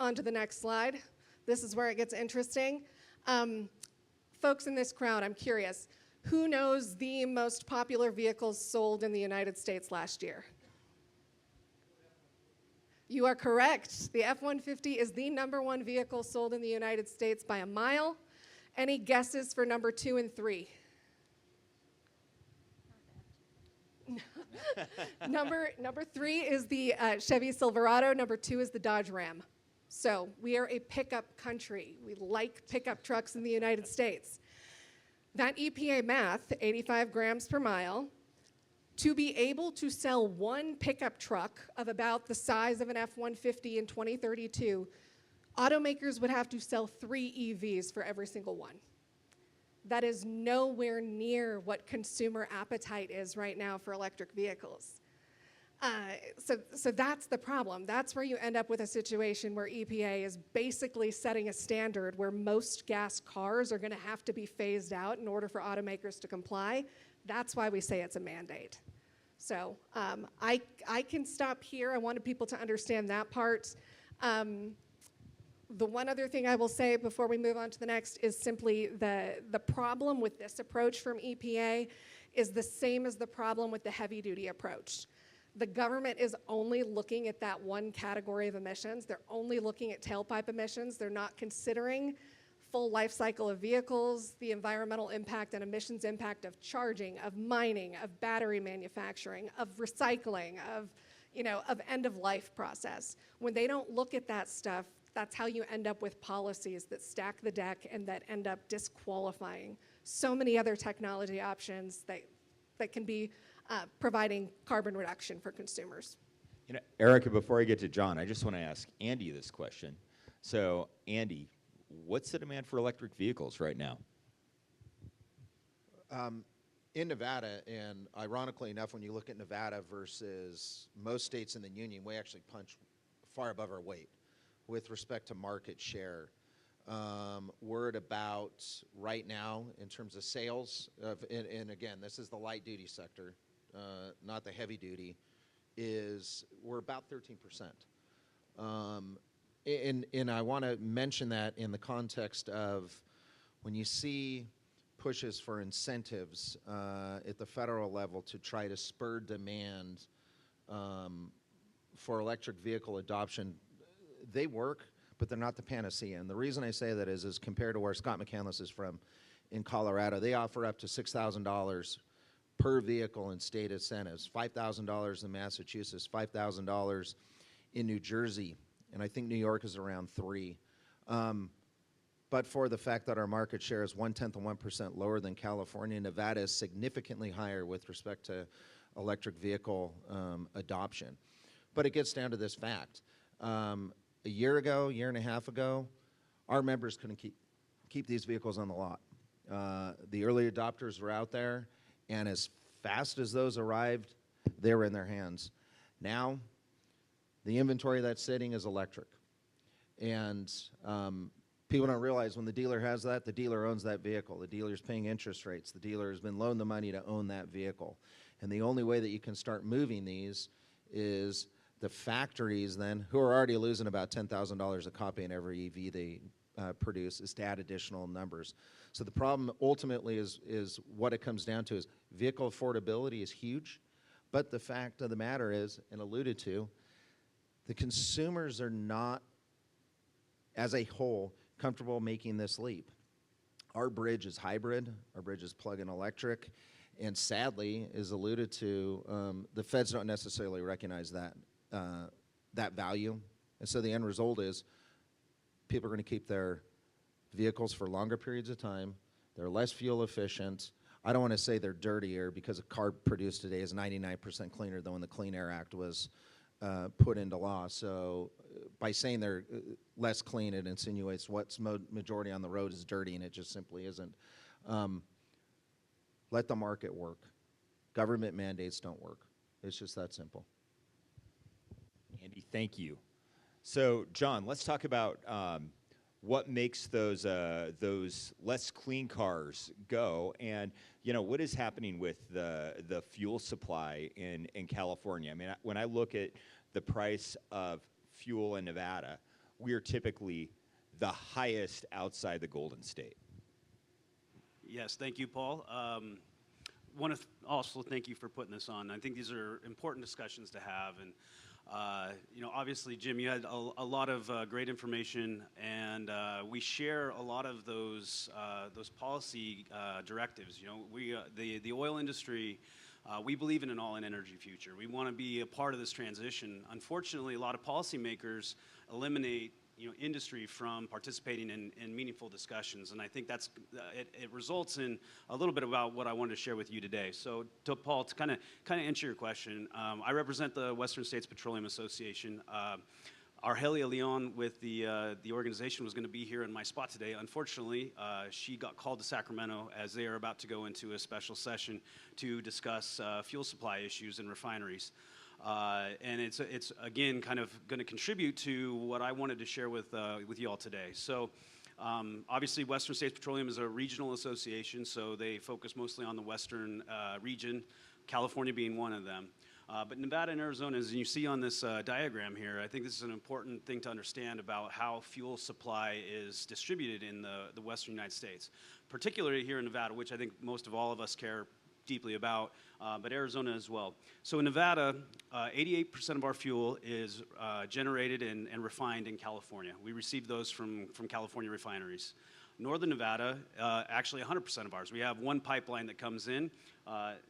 on to the next slide. This is where it gets interesting. Folks in this crowd, I'm curious, who knows the most popular vehicles sold in the United States last year? You are correct. The F-150 is the #1 vehicle sold in the United States by a mile. Any guesses for number 2 and 3? Number 3 is the Chevy Silverado. Number 2 is the Dodge Ram. So we are a pickup country. We like pickup trucks in the United States. That EPA math, 85 grams per mile, to be able to sell one pickup truck of about the size of an F-150 in 2032, automakers would have to sell 3 EVs for every single one. That is nowhere near what consumer appetite is right now for electric vehicles. So that's the problem. That's where you end up with a situation where EPA is basically setting a standard where most gas cars are going to have to be phased out in order for automakers to comply. That's why we say it's a mandate. So I can stop here. I wanted people to understand that part. The one other thing I will say before we move on to the next is simply the problem with this approach from EPA is the same as the problem with the heavy-duty approach. The government is only looking at that one category of emissions. They're only looking at tailpipe emissions. They're not considering full life cycle of vehicles, the environmental impact and emissions impact of charging, of mining, of battery manufacturing, of recycling, of end-of-life process. When they don't look at that stuff, that's how you end up with policies that stack the deck and that end up disqualifying so many other technology options that can be providing carbon reduction for consumers. Erica, before I get to John, I just want to ask Andy this question. So, Andy, what's the demand for electric vehicles right now? In Nevada, and ironically enough, when you look at Nevada versus most states in the union, we actually punch far above our weight with respect to market share. We're at about, right now, in terms of sales, and again, this is the light duty sector, not the heavy duty, we're about 13%. And I want to mention that in the context of when you see pushes for incentives at the federal level to try to spur demand for electric vehicle adoption, they work, but they're not the panacea. And the reason I say that is compared to where Scott McCandless is from in Colorado, they offer up to $6,000 per vehicle in state incentives, $5,000 in Massachusetts, $5,000 in New Jersey, and I think New York is around $3,000. But for the fact that our market share is 0.1% lower than California, Nevada is significantly higher with respect to electric vehicle adoption. But it gets down to this fact. A year and a half ago, our members couldn't keep these vehicles on the lot. The early adopters were out there, and as fast as those arrived, they were in their hands. Now, the inventory that's sitting is electric. And people don't realize when the dealer has that, the dealer owns that vehicle. The dealer's paying interest rates. The dealer has been loaned the money to own that vehicle. And the only way that you can start moving these is the factories then, who are already losing about $10,000 a copy in every EV they produce, is to add additional numbers. So the problem ultimately is what it comes down to is vehicle affordability is huge, but the fact of the matter is, and alluded to, the consumers are not, as a whole, comfortable making this leap. Our bridge is hybrid, our bridge is plug-in electric, and sadly, as alluded to, the feds don't necessarily recognize that value. And so the end result is people are going to keep their vehicles for longer periods of time. They're less fuel efficient. I don't want to say they're dirtier because a car produced today is 99% cleaner than when the Clean Air Act was put into law. So by saying they're less clean, it insinuates what's majority on the road is dirty, and it just simply isn't. Let the market work. Government mandates don't work. It's just that simple. Andy, thank you. So, John, let's talk about what makes those less clean cars go, and what is happening with the fuel supply in California. I mean, when I look at the price of fuel in Nevada, we are typically the highest outside the Golden State. Yes, thank you, Paul. Want to also thank you for putting this on. I think these are important discussions to have, and Obviously, Jim, you had a lot of great information, and we share a lot of those policy directives. The oil industry, we believe in an all-in energy future. We want to be a part of this transition. Unfortunately, a lot of policymakers eliminate industry from participating in meaningful discussions, and I think that's it results in a little bit about what I wanted to share with you today. So, Paul, to kind of answer your question, I represent the Western States Petroleum Association. Argelia Leon with the organization was going to be here in my spot today. Unfortunately, she got called to Sacramento as they are about to go into a special session to discuss fuel supply issues in refineries. And it's again kind of going to contribute to what I wanted to share with you all today. So obviously Western States Petroleum is a regional association, so they focus mostly on the western region, California being one of them. But Nevada and Arizona, as you see on this diagram here, I think this is an important thing to understand about how fuel supply is distributed in the western United States, particularly here in Nevada, which I think most of all of us care deeply about, but Arizona as well. So in Nevada, 88% of our fuel is generated and refined in California. We receive those from California refineries. Northern Nevada, actually 100% of ours. We have one pipeline that comes in.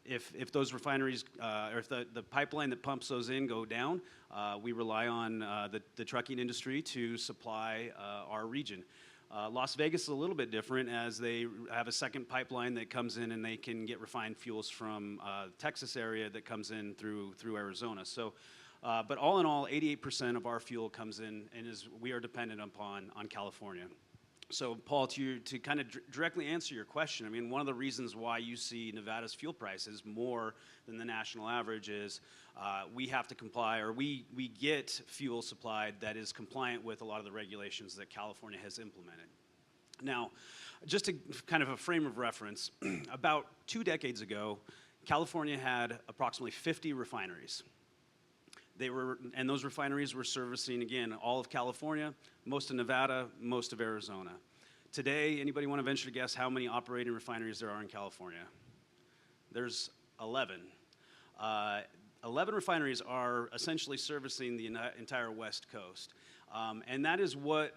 If those refineries, or if the pipeline that pumps those in go down, we rely on the trucking industry to supply our region. Las Vegas is a little bit different, as they have a second pipeline that comes in and they can get refined fuels from the Texas area that comes in through Arizona. So, but all in all, 88% of our fuel comes in and we are dependent upon California. So, Paul, to kind of directly answer your question, I mean, one of the reasons why you see Nevada's fuel prices more than the national average is we have to comply, or we get fuel supplied that is compliant with a lot of the regulations that California has implemented. Now, just to kind of a frame of reference, about 2 decades ago, California had approximately 50 refineries. And those refineries were servicing, again, all of California, most of Nevada, most of Arizona. Today, anybody want to venture to guess how many operating refineries there are in California? There's 11. 11 refineries are essentially servicing the entire West Coast. And that is what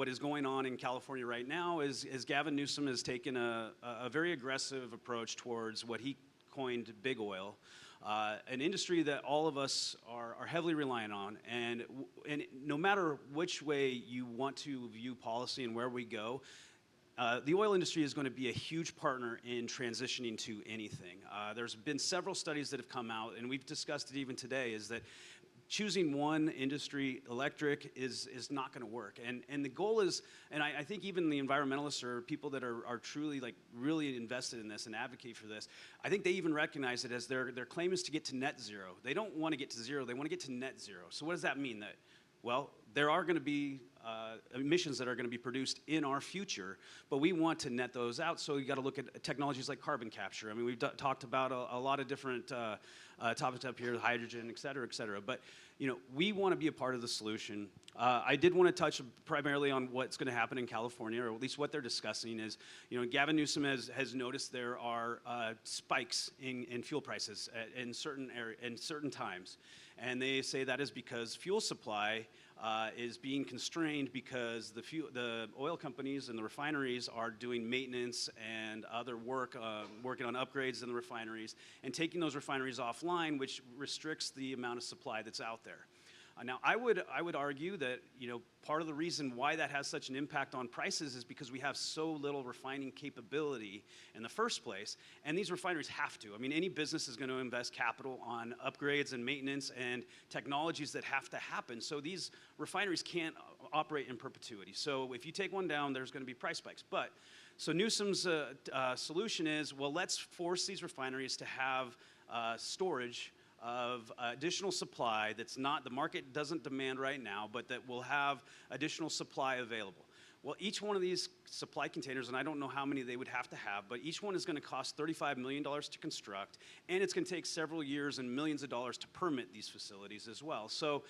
is going on in California right now, is Gavin Newsom has taken a very aggressive approach towards what he coined big oil. An industry that all of us are heavily reliant on, and no matter which way you want to view policy and where we go, the oil industry is going to be a huge partner in transitioning to anything. There's been several studies that have come out, and we've discussed it even today, is that choosing one industry, electric, is not going to work. And the goal is, and I think even the environmentalists or people that are truly really invested in this and advocate for this, I think they even recognize it as their claim is to get to net zero. They don't want to get to zero, they want to get to net zero. So what does that mean? That, well, there are going to be emissions that are going to be produced in our future, but we want to net those out. So you got to look at technologies like carbon capture. I mean, we've talked about a lot of different topics up here, hydrogen, et cetera, but we want to be a part of the solution. I did want to touch primarily on what's going to happen in California, or at least what they're discussing is, Gavin Newsom has noticed there are spikes in fuel prices in certain times. And they say that is because fuel supply is being constrained because the oil companies and the refineries are doing maintenance and other work, working on upgrades in the refineries and taking those refineries offline, which restricts the amount of supply that's out there. Now, I would argue that part of the reason why that has such an impact on prices is because we have so little refining capability in the first place, and these refineries have to. I mean, any business is going to invest capital on upgrades and maintenance and technologies that have to happen. So these refineries can't operate in perpetuity. So if you take one down, there's going to be price spikes. So Newsom's solution is, well, let's force these refineries to have storage of additional supply that's not, the market doesn't demand right now, but that will have additional supply available. Well, each one of these supply containers, and I don't know how many they would have to have, but each one is going to cost $35 million to construct, and it's going to take several years and millions of dollars to permit these facilities as well. So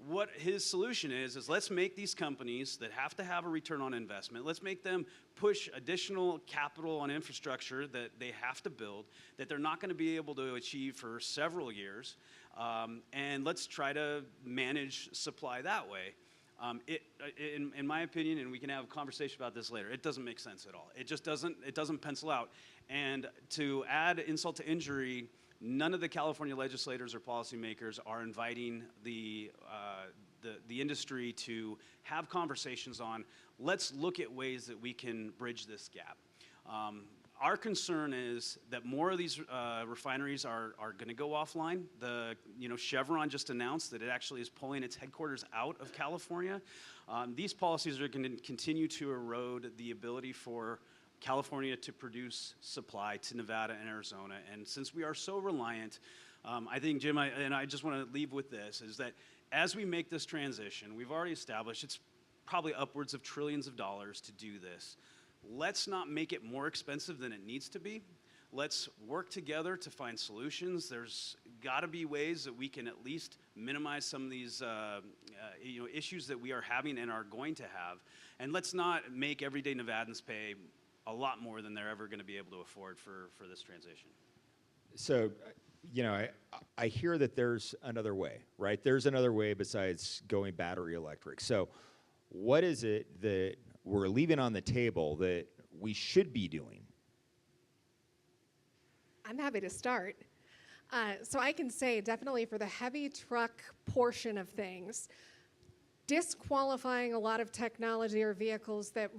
what his solution is let's make these companies that have to have a return on investment, let's make them push additional capital on infrastructure that they have to build, that they're not going to be able to achieve for several years, and let's try to manage supply that way. In my opinion, and we can have a conversation about this later, it doesn't make sense at all. It just doesn't pencil out. And to add insult to injury, none of the California legislators or policymakers are inviting the industry to have conversations on, let's look at ways that we can bridge this gap. Our concern is that more of these refineries are going to go offline. Chevron just announced that it actually is pulling its headquarters out of California. These policies are going to continue to erode the ability for California to produce supply to Nevada and Arizona. And since we are so reliant, I think, Jim, I just want to leave with this, is that as we make this transition, we've already established it's probably upwards of trillions of dollars to do this. Let's not make it more expensive than it needs to be. Let's work together to find solutions. There's got to be ways that we can at least minimize some of these issues that we are having and are going to have. And let's not make everyday Nevadans pay a lot more than they're ever going to be able to afford for this transition. So, I hear that there's another way, right? There's another way besides going battery electric. So what is it that we're leaving on the table that we should be doing? I'm happy to start. So I can say definitely for the heavy truck portion of things, disqualifying a lot of technology or vehicles that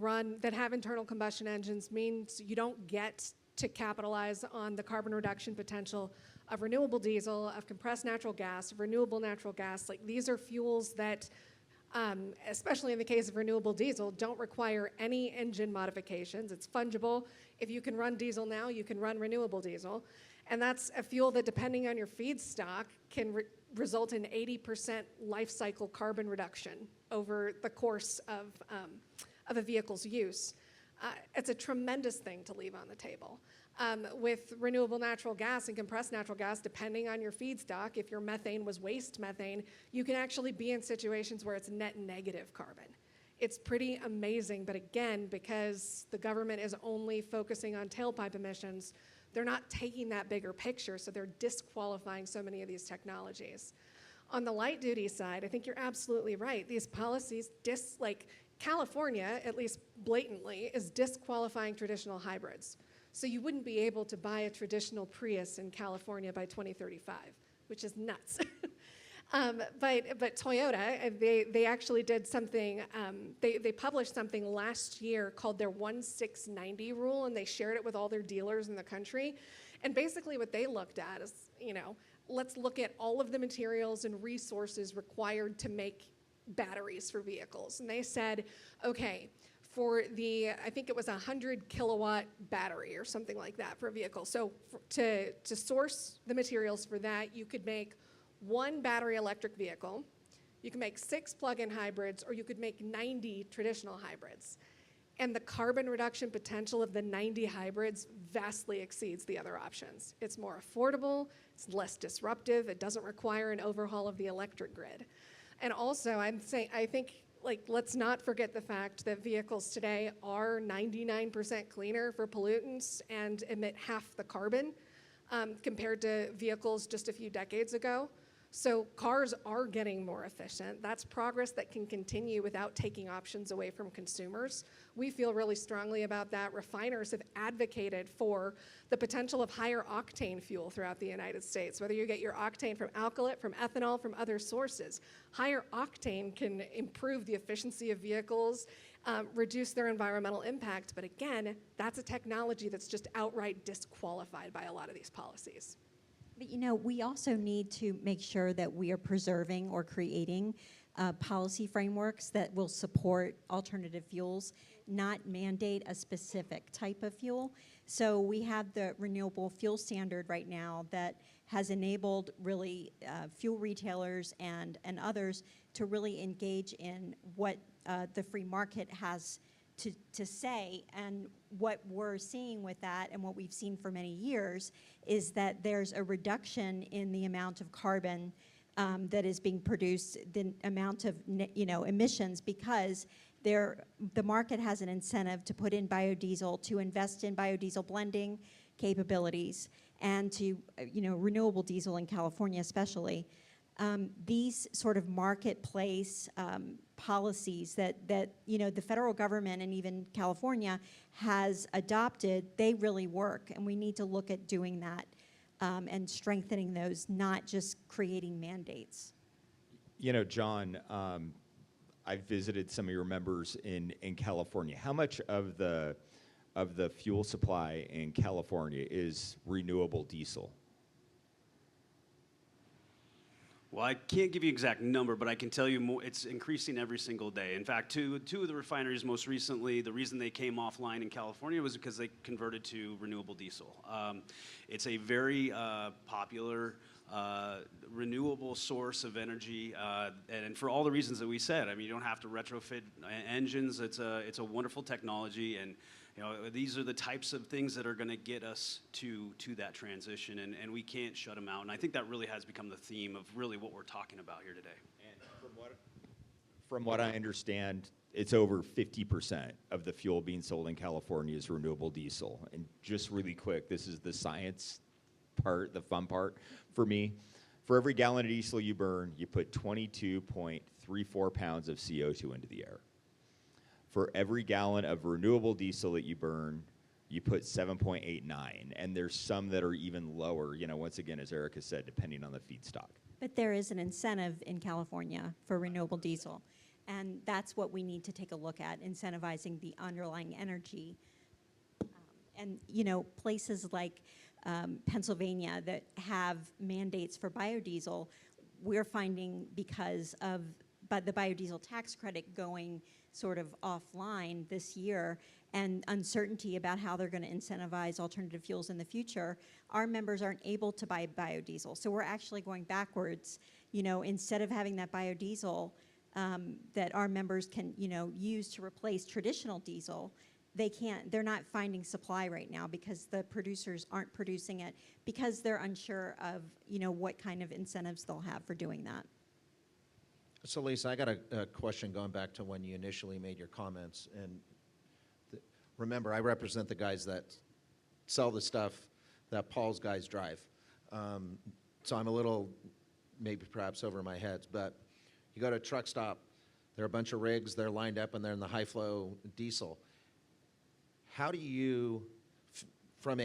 have internal combustion engines means you don't get to capitalize on the carbon reduction potential of renewable diesel, of compressed natural gas, of renewable natural gas. Like, these are fuels that, especially in the case of renewable diesel, don't require any engine modifications. It's fungible. If you can run diesel now, you can run renewable diesel. And that's a fuel that, depending on your feedstock, can result in 80% life cycle carbon reduction over the course of a vehicle's use. It's a tremendous thing to leave on the table. With renewable natural gas and compressed natural gas, depending on your feedstock, if your methane was waste methane, you can actually be in situations where it's net negative carbon. It's pretty amazing, but again, because the government is only focusing on tailpipe emissions, they're not taking that bigger picture, so they're disqualifying so many of these technologies. On the light duty side, I think you're absolutely right. These policies, California, at least blatantly, is disqualifying traditional hybrids. So you wouldn't be able to buy a traditional Prius in California by 2035, which is nuts. But Toyota, they actually did something, they published something last year called their 1690 rule, and they shared it with all their dealers in the country. And basically what they looked at is, let's look at all of the materials and resources required to make batteries for vehicles. And they said, okay, for I think it was 100 kilowatt battery or something like that for a vehicle. So to source the materials for that, you could make one battery electric vehicle, you can make 6 plug-in hybrids, or you could make 90 traditional hybrids. And the carbon reduction potential of the 90 hybrids vastly exceeds the other options. It's more affordable, it's less disruptive, it doesn't require an overhaul of the electric grid. And also, I think, let's not forget the fact that vehicles today are 99% cleaner for pollutants and emit half the carbon compared to vehicles just a few decades ago. So cars are getting more efficient. That's progress that can continue without taking options away from consumers. We feel really strongly about that. Refiners have advocated for the potential of higher octane fuel throughout the United States, whether you get your octane from alkylate, from ethanol, from other sources. Higher octane can improve the efficiency of vehicles, reduce their environmental impact. But again, that's a technology that's just outright disqualified by a lot of these policies. But we also need to make sure that we are preserving or creating policy frameworks that will support alternative fuels, not mandate a specific type of fuel. So we have the renewable fuel standard right now that has enabled really fuel retailers and others to really engage in what the free market has to say. And what we're seeing with that, and what we've seen for many years, is that there's a reduction in the amount of carbon that is being produced, the amount of emissions, because the market has an incentive to put in biodiesel, to invest in biodiesel blending capabilities, and to renewable diesel in California especially. These sort of marketplace policies that the federal government and even California has adopted, they really work, and we need to look at doing that and strengthening those, not just creating mandates. John, I've visited some of your members in California. How much of the fuel supply in California is renewable diesel? Well, I can't give you an exact number, but I can tell you more, it's increasing every single day. In fact, two of the refineries most recently, the reason they came offline in California was because they converted to renewable diesel. It's a very popular renewable source of energy, and for all the reasons that we said. I mean, you don't have to retrofit engines. It's a wonderful technology, and these are the types of things that are going to get us to that transition, and we can't shut them out. And I think that really has become the theme of really what we're talking about here today. And from what I understand, it's over 50% of the fuel being sold in California is renewable diesel. And just really quick, this is the science part, the fun part for me. For every gallon of diesel you burn, you put 22.34 pounds of CO2 into the air. For every gallon of renewable diesel that you burn, you put 7.89, and there's some that are even lower, once again, as Erica said, depending on the feedstock. But there is an incentive in California for renewable diesel, and that's what we need to take a look at, incentivizing the underlying energy. And places like Pennsylvania that have mandates for biodiesel, we're finding because of the biodiesel tax credit going sort of offline this year and uncertainty about how they're going to incentivize alternative fuels in the future, our members aren't able to buy biodiesel. So we're actually going backwards. Instead of having that biodiesel that our members can use to replace traditional diesel, they're not finding supply right now because the producers aren't producing it because they're unsure of what kind of incentives they'll have for doing that. So, Lisa, I got a question going back to when you initially made your comments. And remember, I represent the guys that sell the stuff that Paul's guys drive. So I'm a little, maybe perhaps over my head. But you go to a truck stop, there are a bunch of rigs, they're lined up, and they're in the high-flow diesel. How do you, from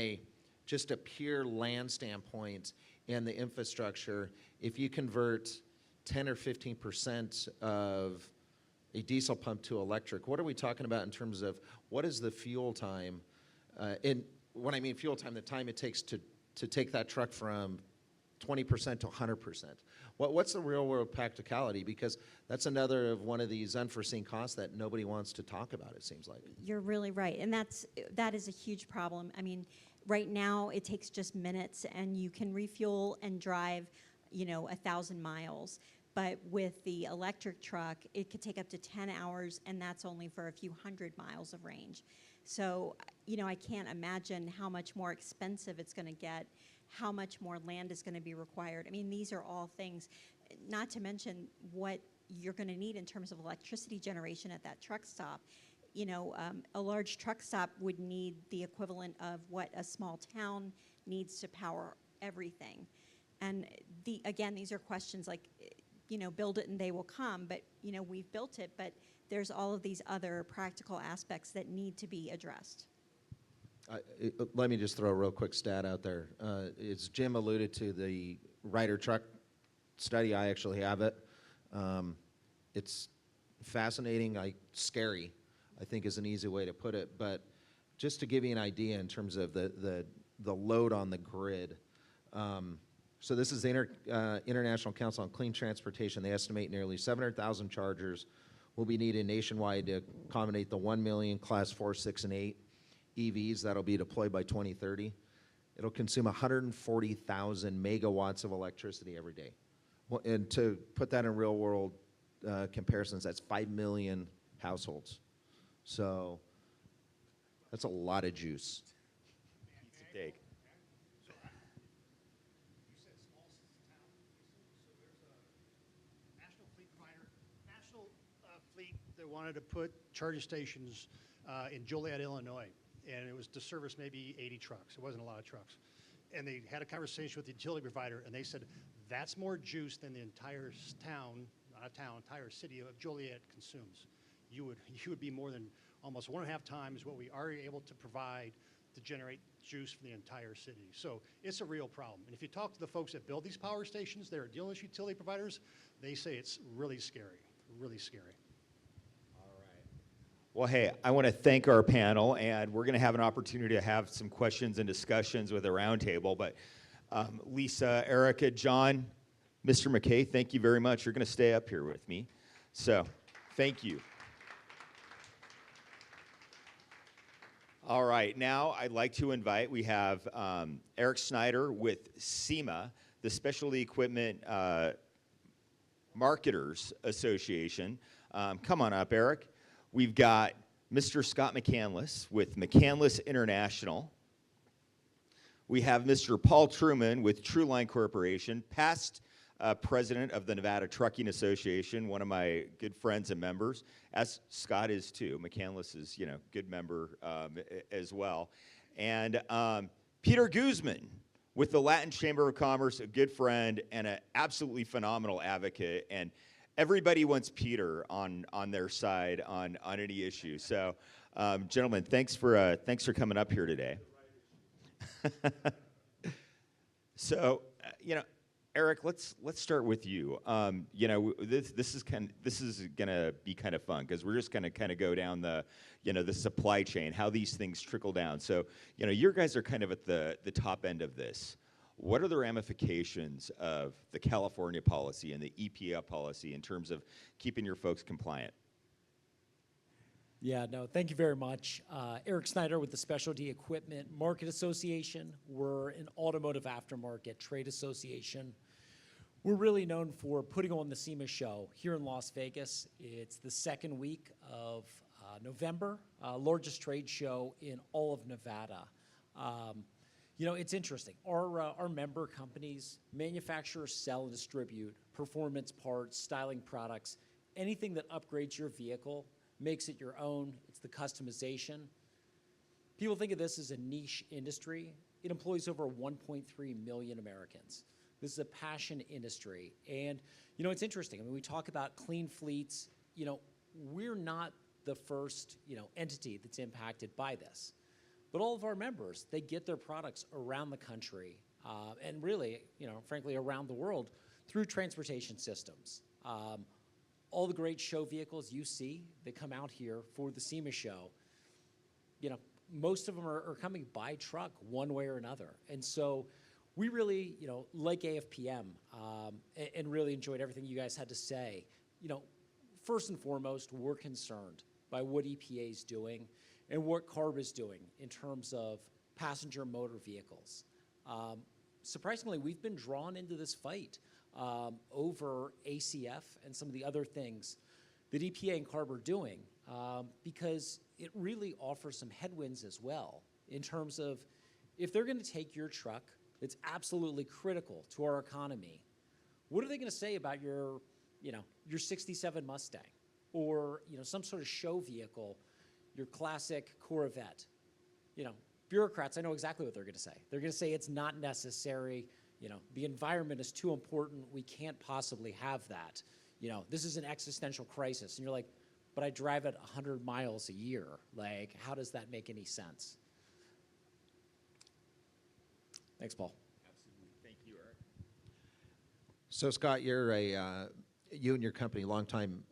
just a pure land standpoint and the infrastructure, if you convert 10 or 15% of a diesel pump to electric, what are we talking about in terms of what is the fuel time? And when I mean fuel time, the time it takes to take that truck from 20% to 100%. What's the real world practicality? Because that's another of one of these unforeseen costs that nobody wants to talk about, it seems like. You're really right, and that is a huge problem. I mean, right now it takes just minutes, and you can refuel and drive 1,000 miles. But with the electric truck, it could take up to 10 hours, and that's only for a few hundred miles of range. So, I can't imagine how much more expensive it's going to get, how much more land is going to be required. I mean, these are all things, not to mention what you're going to need in terms of electricity generation at that truck stop. A large truck stop would need the equivalent of what a small town needs to power everything. And again, these are questions like, build it and they will come, but we've built it, but there's all of these other practical aspects that need to be addressed. Let me just throw a real quick stat out there. As Jim alluded to, the Ryder truck study, I actually have it. It's fascinating, scary, I think is an easy way to put it, but just to give you an idea in terms of the load on the grid. So this is the International Council on Clean Transportation. They estimate nearly 700,000 chargers will be needed nationwide to accommodate the 1 million Class 4, 6, and 8 EVs that'll be deployed by 2030. It'll consume 140,000 megawatts of electricity every day. Well, and to put that in real world comparisons, that's 5 million households. So that's a lot of juice. Pizza take. They wanted to put charging stations in Joliet, Illinois, and it was to service maybe 80 trucks. It wasn't a lot of trucks. and they had a conversation with the utility provider, and they said that's more juice than the entire town, not a town, entire city of Joliet consumes. You would be more than almost 1.5 times what we are able to provide to generate juice for the entire city. So it's a real problem. And if you talk to the folks that build these power stations, they're dealing with utility providers, they say it's really scary, really scary. Well, hey, I want to thank our panel, and we're going to have an opportunity to have some questions and discussions with the roundtable. But Lisa, Erica, John, Mr. McKay, thank you very much. You're going to stay up here with me. So thank you. All right, now I'd like to invite, we have Eric Snyder with SEMA, the Specialty Equipment Marketers Association. Come on up, Eric. We've got Mr. Scott McCandless with McCandless International. We have Mr. Paul Truman with Truline Corporation, past president of the Nevada Trucking Association, one of my good friends and members, as Scott is too. McCandless is, good member as well. And Peter Guzman with the Latin Chamber of Commerce, a good friend and an absolutely phenomenal advocate. And everybody wants Peter on their side on any issue. So, gentlemen, thanks for coming up here today. So, Eric, let's start with you. This is gonna be kind of fun because we're just gonna kind of go down the supply chain, how these things trickle down. So, your guys are kind of at the top end of this. What are the ramifications of the California policy and the EPA policy in terms of keeping your folks compliant? Yeah, no, thank you very much. Eric Snyder with the Specialty Equipment Market Association. We're an automotive aftermarket trade association. We're really known for putting on the SEMA show here in Las Vegas. It's the second week of November, largest trade show in all of Nevada. It's interesting. Our member companies manufacture, sell, and distribute performance parts, styling products, anything that upgrades your vehicle, makes it your own. It's the customization. People think of this as a niche industry. It employs over 1.3 million Americans. This is a passion industry. And, it's interesting. I mean, we talk about clean fleets. We're not the first, entity that's impacted by this. But all of our members, they get their products around the country and really, frankly, around the world through transportation systems. All the great show vehicles you see that come out here for the SEMA show, most of them are coming by truck one way or another. And so we really, like AFPM and really enjoyed everything you guys had to say. First and foremost, we're concerned by what EPA is doing and what CARB is doing in terms of passenger motor vehicles. Surprisingly, we've been drawn into this fight over ACF and some of the other things that EPA and CARB are doing because it really offers some headwinds as well in terms of if they're going to take your truck that's absolutely critical to our economy, what are they going to say about your 67 Mustang or, some sort of show vehicle, your classic Corvette? Bureaucrats, I know exactly what they're going to say. They're going to say it's not necessary. The environment is too important. We can't possibly have that. This is an existential crisis. And you're like, but I drive it 100 miles a year. Like, how does that make any sense? Thanks, Paul. Absolutely. Thank you, Eric. So, Scott, you and your company, longtime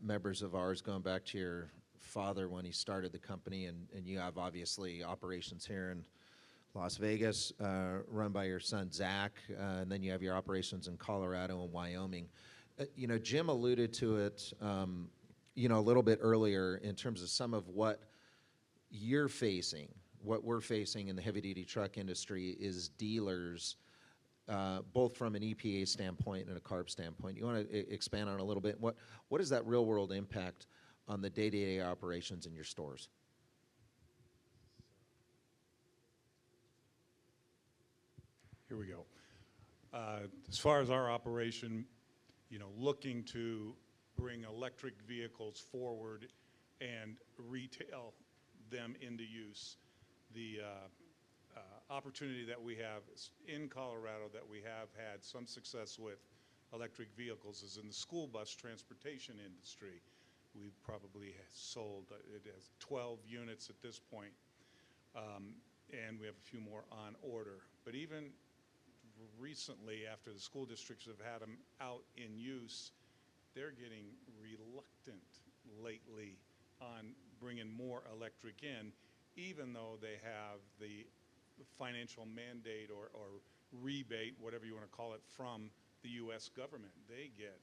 members of ours, going back to your father when he started the company, and you have obviously operations here in Las Vegas, run by your son Zach, and then you have your operations in Colorado and Wyoming. Jim alluded to it, a little bit earlier in terms of some of what you're facing, what we're facing in the heavy-duty truck industry is dealers, both from an EPA standpoint and a CARB standpoint. You want to expand on it a little bit? What is that real-world impact on the day-to-day operations in your stores? Here we go. As far as our operation, looking to bring electric vehicles forward and retail them into use, the opportunity that we have in Colorado that we have had some success with electric vehicles is in the school bus transportation industry. We've probably sold, it has 12 units at this point, and we have a few more on order. But even recently, after the school districts have had them out in use, they're getting reluctant lately on bringing more electric in, even though they have the financial mandate or rebate, whatever you want to call it, from the U.S. government. They get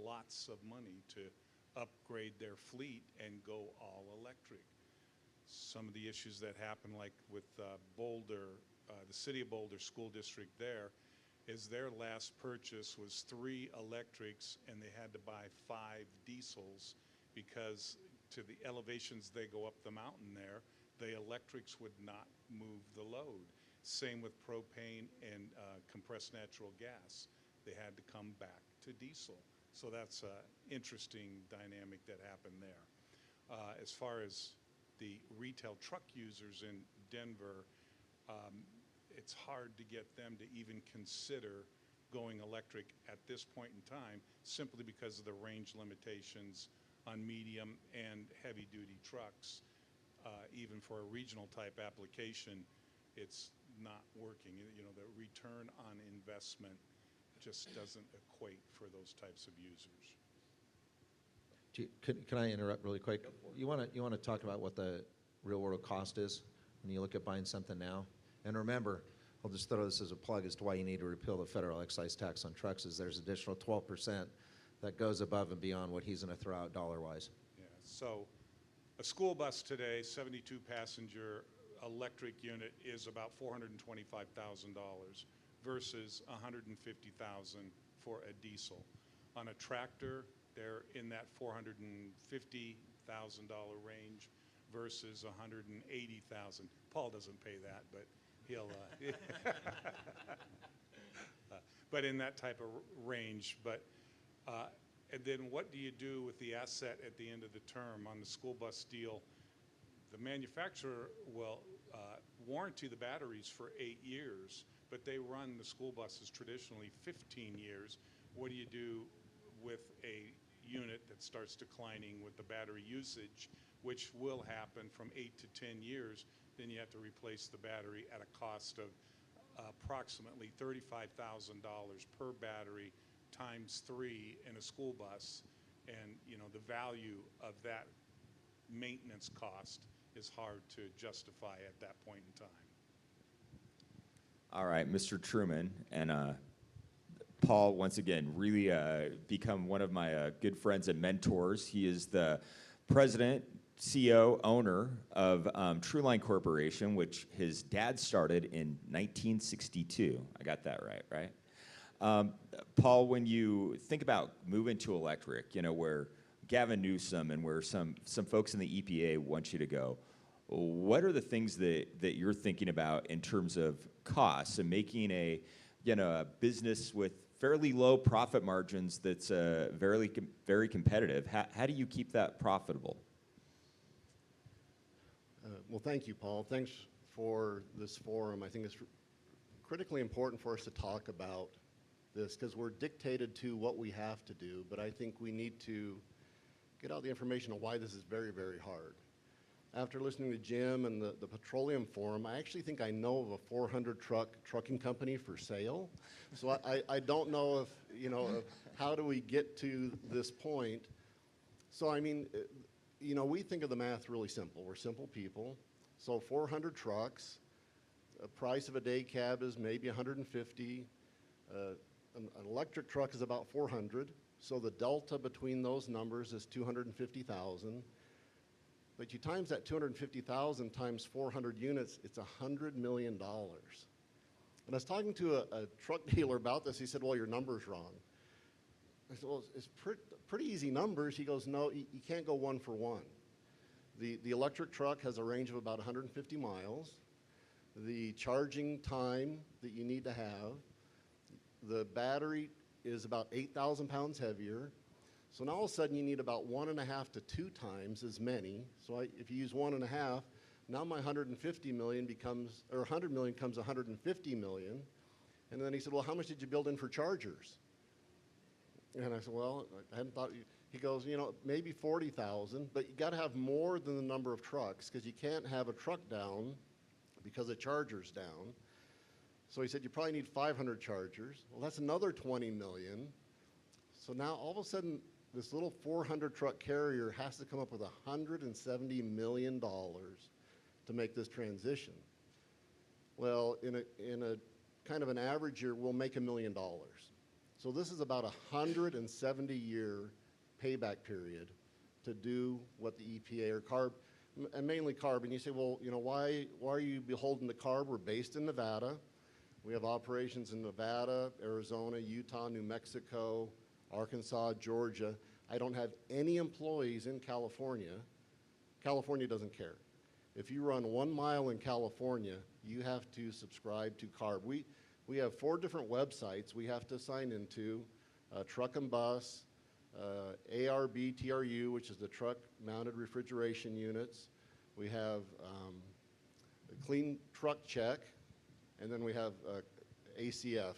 lots of money to upgrade their fleet and go all electric. Some of the issues that happen, like with Boulder, the City of Boulder School District there, is their last purchase was 3 electrics and they had to buy 5 diesels because to the elevations they go up the mountain there, the electrics would not move the load. Same with propane and compressed natural gas. They had to come back to diesel. So that's an interesting dynamic that happened there. As far as the retail truck users in Denver, it's hard to get them to even consider going electric at this point in time simply because of the range limitations on medium and heavy duty trucks. Even for a regional type application, it's not working. You know, the return on investment just doesn't equate for those types of users. Can I interrupt really quick? You want to talk about what the real world cost is when you look at buying something now? And remember, I'll just throw this as a plug as to why you need to repeal the federal excise tax on trucks is there's additional 12% that goes above and beyond what he's going to throw out dollar-wise. Yeah, so a school bus today, 72 passenger electric unit is about $425,000 versus $150,000 for a diesel. On a tractor, they're in that $450,000 range versus $180,000. Paul doesn't pay that, but he'll, but in that type of range. But and then what do you do with the asset at the end of the term on the school bus deal? The manufacturer will warranty the batteries for 8 years, but they run the school buses traditionally 15 years. What do you do with a unit that starts declining with the battery usage, which will happen from 8 to 10 years? Then you have to replace the battery at a cost of approximately $35,000 per battery times 3 in a school bus. And you know, the value of that maintenance cost is hard to justify at that point in time. All right, Mr. Truman, and Paul, once again, really become one of my good friends and mentors. He is the president, CEO, owner of Trueline Corporation, which his dad started in 1962. I got that right, right? Paul, when you think about moving to electric, you know, where Gavin Newsom and where some folks in the EPA want you to go, what are the things that you're thinking about in terms of costs and making a business with fairly low profit margins that's very competitive? How do you keep that profitable? Well, thank you, Paul. Thanks for this forum. I think it's critically important for us to talk about this because we're dictated to what we have to do, but I think we need to get out the information on why this is very, very hard. After listening to Jim and the Petroleum Forum, I actually think I know of a 400-trucking company for sale. So I don't know if, you know, how do we get to this point. So, I mean, you know, we think of the math really simple. We're simple people. So 400 trucks, the price of a day cab is maybe 150. An electric truck is about 400. So the delta between those numbers is 250,000. But you times that 250,000 times 400 units, it's $100 million. And I was talking to a truck dealer about this. He said, well, your number's wrong. I said, well, it's pretty easy numbers. He goes, no, you can't go one for one. The electric truck has a range of about 150 miles. The charging time that you need to have, the battery is about 8,000 pounds heavier. So now all of a sudden you need about 1.5 to 2 times as many. So if you use 1.5, Now my 150 million becomes, or 100 million becomes 150 million. And then he said, well, how much did you build in for chargers? And I said, well, I hadn't thought. He goes, you know, maybe 40,000, but you got to have more than the number of trucks because you can't have a truck down because the charger's down. So he said, you probably need 500 chargers. Well, that's another 20 million. So now all of a sudden, this little 400 truck carrier has to come up with $170 million to make this transition. Well, in a kind of an average year, we'll make $1 million. So this is about a 170-year payback period to do what the EPA or CARB, and mainly CARB. And you say, well, you know, why are you beholden to CARB? We're based in Nevada. We have operations in Nevada, Arizona, Utah, New Mexico, Arkansas, Georgia. I don't have any employees in California. California doesn't care. If you run 1 mile in California, you have to subscribe to CARB. We have 4 different websites we have to sign into, Truck and Bus, ARB, TRU, which is the truck mounted refrigeration units. We have a Clean Truck Check, and then we have ACF.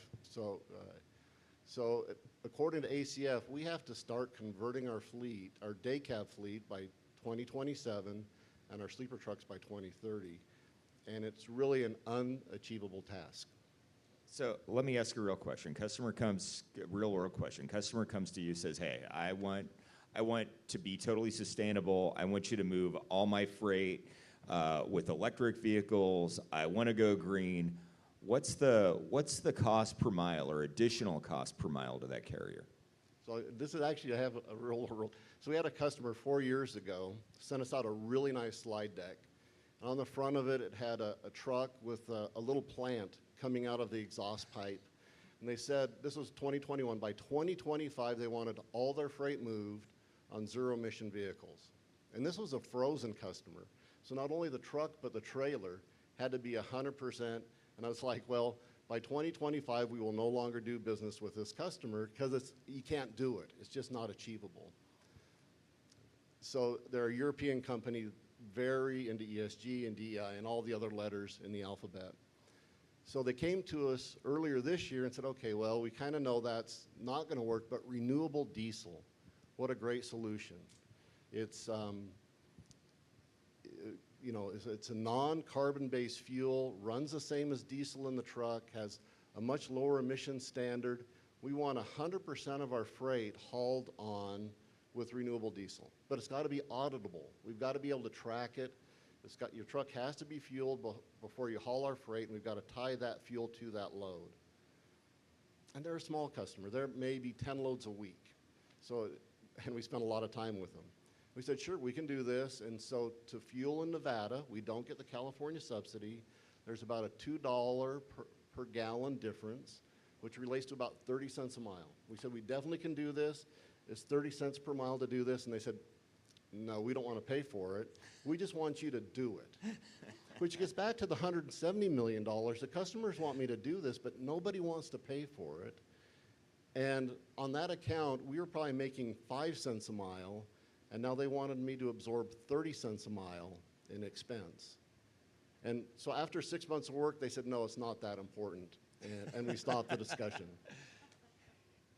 So according to ACF, we have to start converting our fleet, our day cab fleet, by 2027, and our sleeper trucks by 2030. And it's really an unachievable task. So let me ask you a real question. Real world question. Customer comes to you, says, hey, I want to be totally sustainable. I want you to move all my freight with electric vehicles. I want to go green. What's the cost per mile or additional cost per mile to that carrier? So this is actually, I have a real world. So we had a customer 4 years ago sent us out a really nice slide deck. And on the front of it, it had a truck with a little plant coming out of the exhaust pipe. And they said, this was 2021, by 2025 they wanted all their freight moved on zero emission vehicles. And this was a frozen customer. So not only the truck, but the trailer had to be 100%. And I was like, well, by 2025 we will no longer do business with this customer because you can't do it. It's just not achievable. So there are European companies very into ESG and DEI and all the other letters in the alphabet. So they came to us earlier this year and said, okay, well, we kind of know that's not going to work, but renewable diesel, what a great solution. It's, you know, it's a non-carbon-based fuel, runs the same as diesel in the truck, has a much lower emission standard. We want 100% of our freight hauled on with renewable diesel, but it's got to be auditable. We've got to be able to track it. Your truck has to be fueled before you haul our freight, and we've got to tie that fuel to that load. And they're a small customer. They're maybe 10 loads a week. So, and we spend a lot of time with them. We said, sure, we can do this. And so to fuel in Nevada, we don't get the California subsidy. There's about a $2 per gallon difference, which relates to about 30 cents a mile. We said, we definitely can do this. It's 30 cents per mile to do this. And they said, no, we don't want to pay for it. We just want you to do it. Which gets back to the $170 million. The customers want me to do this, but nobody wants to pay for it. And on that account, we were probably making 5 cents a mile, and now they wanted me to absorb 30 cents a mile in expense. And so after 6 months of work, they said, no, it's not that important. And we stopped the discussion.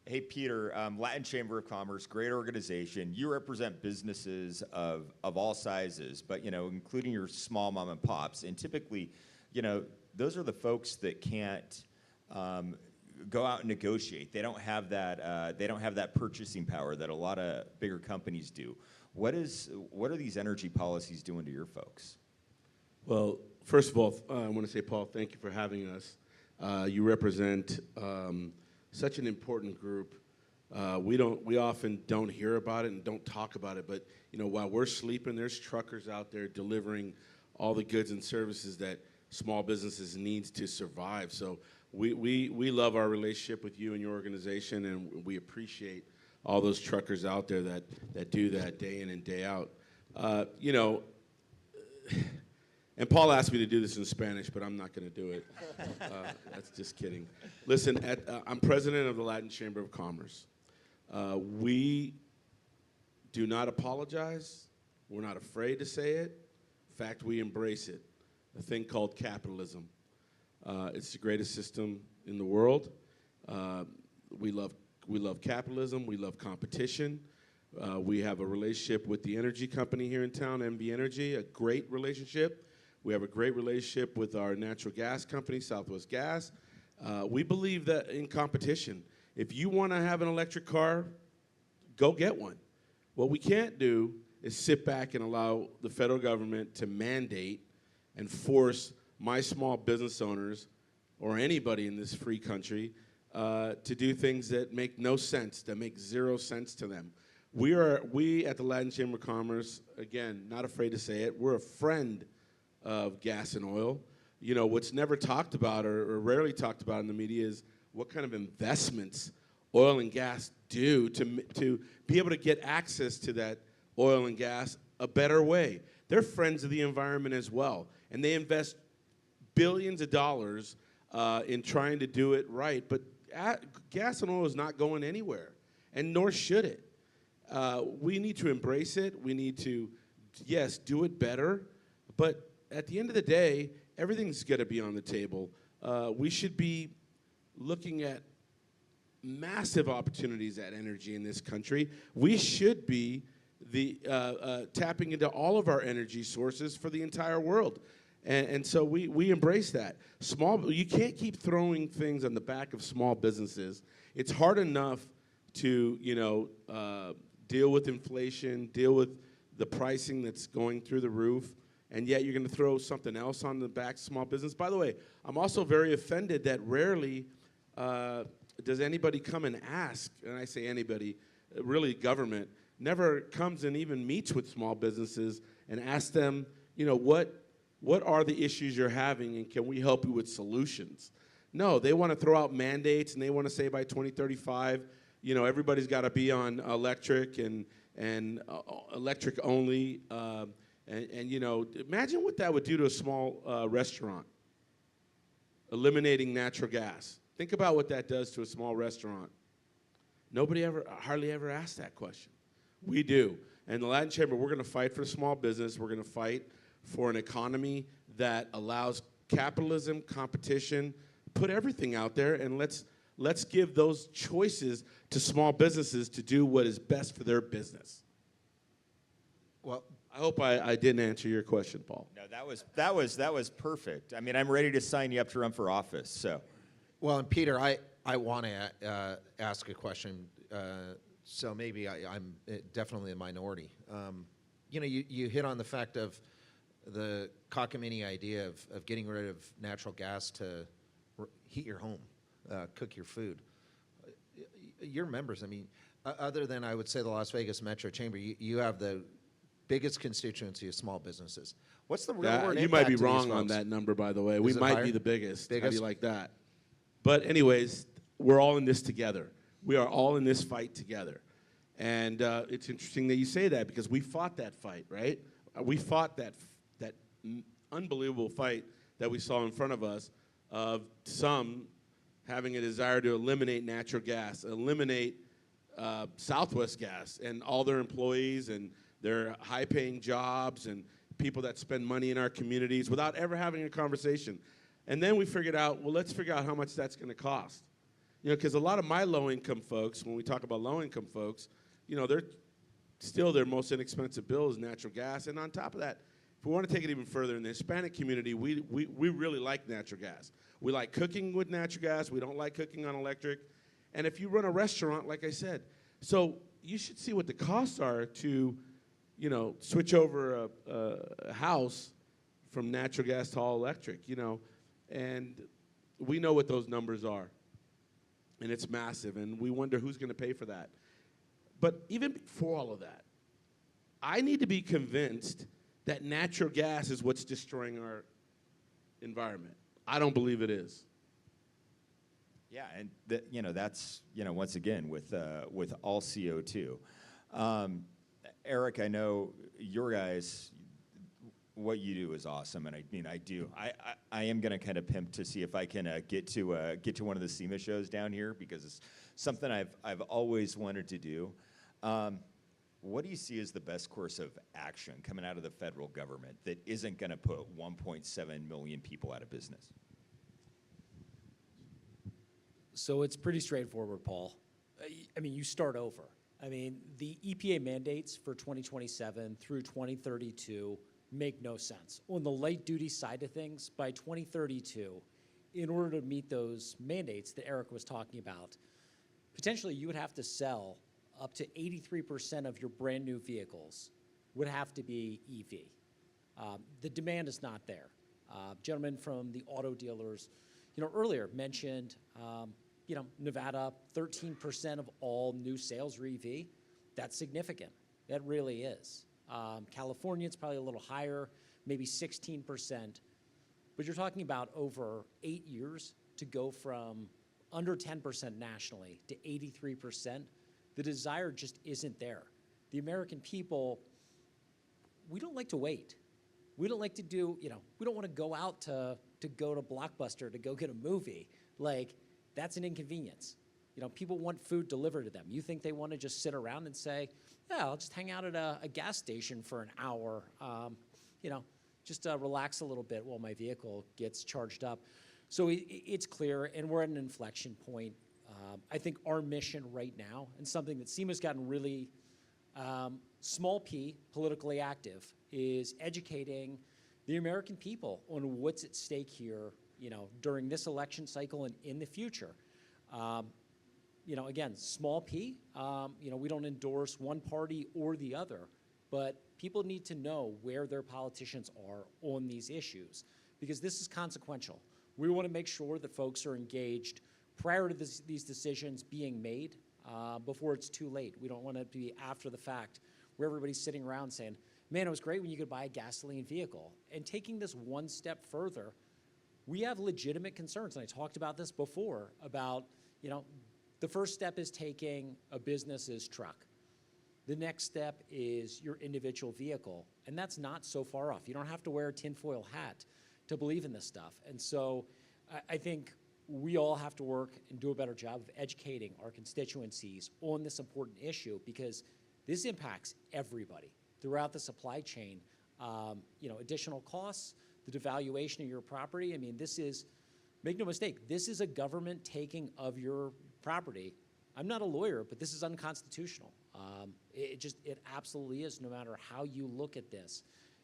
Hey, Peter, Latin Chamber of Commerce, great organization. You represent businesses of all sizes, but, you know, including your small mom and pops. And typically, you know, those are the folks that can't go out and negotiate. They don't have that purchasing power that a lot of bigger companies do. What are these energy policies doing to your folks? Well, first of all, I want to say, Paul, thank you for having us. You represent such an important group. We often don't hear about it and don't talk about it, but you know, while we're sleeping, there's truckers out there delivering all the goods and services that small businesses need to survive. So we love our relationship with you and your organization, and we appreciate all those truckers out there that do that day in and day out. You know, and Paul asked me to do this in Spanish, but I'm not going to do it. That's just kidding. Listen, I'm president of the Latin Chamber of Commerce. We do not apologize. We're not afraid to say it In fact, we embrace it, a thing called capitalism. It's the greatest system in the world. We love capitalism. We love competition. We have a relationship with the energy company here in town, MB Energy, a great relationship. We have a great relationship with our natural gas company, Southwest Gas. We believe that in competition. If you want to have an electric car, go get one. What we can't do is sit back and allow the federal government to mandate and force my small business owners or anybody in this free country to do things that make no sense, that make 0 sense to them. We at the Latin Chamber of Commerce, again, not afraid to say it, we're a friend of gas and oil. You know, what's never talked about or rarely talked about in the media is what kind of investments oil and gas do to be able to get access to that oil and gas a better way. They're friends of the environment as well, and they invest billions of dollars in trying to do it right. But gas and oil is not going anywhere, and nor should it. We need to embrace it. We need to, yes, do it better. But at the end of the day, everything's going to be on the table. We should be looking at massive opportunities at energy in this country. We should be tapping into all of our energy sources for the entire world. And so we embrace that. You can't keep throwing things on the back of small businesses. It's hard enough to, deal with inflation, deal with the pricing that's going through the roof, and yet you're going to throw something else on the back of small business. By the way, I'm also very offended that rarely does anybody come and ask, and I say anybody, really government, never comes and even meets with small businesses and asks them, what are the issues you're having and can we help you with solutions? No, they want to throw out mandates and they want to say by 2035, everybody's got to be on electric and electric only. Imagine what that would do to a small restaurant, eliminating natural gas. Think about what that does to a small restaurant. Hardly ever asks that question. We do. And the Latin Chamber, we're going to fight for small business. We're going to fight for an economy that allows capitalism, competition, put everything out there, and let's give those choices to small businesses to do what is best for their business. Well, I hope I didn't answer your question, Paul. No, that was perfect. I mean, I'm ready to sign you up to run for office. So, well, and Peter, I want to ask a question. So maybe I'm definitely a minority. You hit on the fact of the cockamamie idea of getting rid of natural gas to heat your home, cook your food. Your members, I mean, other than I would say the Las Vegas Metro Chamber, you have the biggest constituency of small businesses. What's the real world impact? You might be to these wrong on folks? that number, by the way. Is We it might higher? be the biggest. How do Biggest? you like that? But anyways, we're all in this together. We are all in this fight together. And it's interesting that you say that because we fought that fight, right? We fought that unbelievable fight that we saw in front of us of some having a desire to eliminate natural gas, eliminate Southwest Gas and all their employees and their high-paying jobs and people that spend money in our communities without ever having a conversation. And then we figured out, well, let's figure out how much that's going to cost. Because a lot of my low-income folks, when we talk about low-income folks, their most inexpensive bill is natural gas. And on top of that, if we want to take it even further, in the Hispanic community, we really like natural gas. We like cooking with natural gas. We don't like cooking on electric. And if you run a restaurant, like I said, so you should see what the costs are to, switch over a house from natural gas to all electric, and we know what those numbers are. And it's massive, and we wonder who's going to pay for that. But even before all of that, I need to be convinced that natural gas is what's destroying our environment. I don't believe it is. yeah, and that's once again with all CO2. Eric, I know your guys. What you do is awesome, and I am going to kind of pimp to see if I can get to one of the SEMA shows down here because it's something I've always wanted to do. what do you see as the best course of action coming out of the federal government that isn't going to put 1.7 million people out of business? So it's pretty straightforward, Paul. I mean, you start over. I mean, the EPA mandates for 2027 through 2032 make no sense. On the light duty side of things, by 2032, in order to meet those mandates that Eric was talking about, potentially you would have to sell up to 83% of your brand new vehicles would have to be EV. The demand is not there. Gentlemen from the auto dealers, earlier mentioned, Nevada, 13% of all new sales are EV. That's significant. That really is. California, it's probably a little higher, maybe 16%. But you're talking about over 8 years to go from under 10% nationally to 83%. The desire just isn't there. The American people, we don't like to wait. We don't like to do, we don't want to go out to go to Blockbuster to go get a movie. Like, that's an inconvenience. People want food delivered to them. You think they want to just sit around and say, yeah, I'll just hang out at a gas station for an hour, just relax a little bit while my vehicle gets charged up. So it's clear, and we're at an inflection point. I think our mission right now, and something that SEMA's gotten really small p, politically active, is educating the American people on what's at stake here, during this election cycle and in the future. Again, small p, we don't endorse one party or the other, but people need to know where their politicians are on these issues, because this is consequential. We want to make sure that folks are engaged prior to these decisions being made, before it's too late. We don't want it to be after the fact where everybody's sitting around saying, man, it was great when you could buy a gasoline vehicle. And taking this one step further, we have legitimate concerns, and I talked about this before, about, the first step is taking a business's truck. The next step is your individual vehicle, and that's not so far off. You don't have to wear a tinfoil hat to believe in this stuff. And so I think we all have to work and do a better job of educating our constituencies on this important issue, because this impacts everybody throughout the supply chain. Additional costs, the devaluation of your property. I mean, this is, make no mistake, this is a government taking of your property. I'm not a lawyer, but this is unconstitutional. It absolutely is, no matter how you look at this.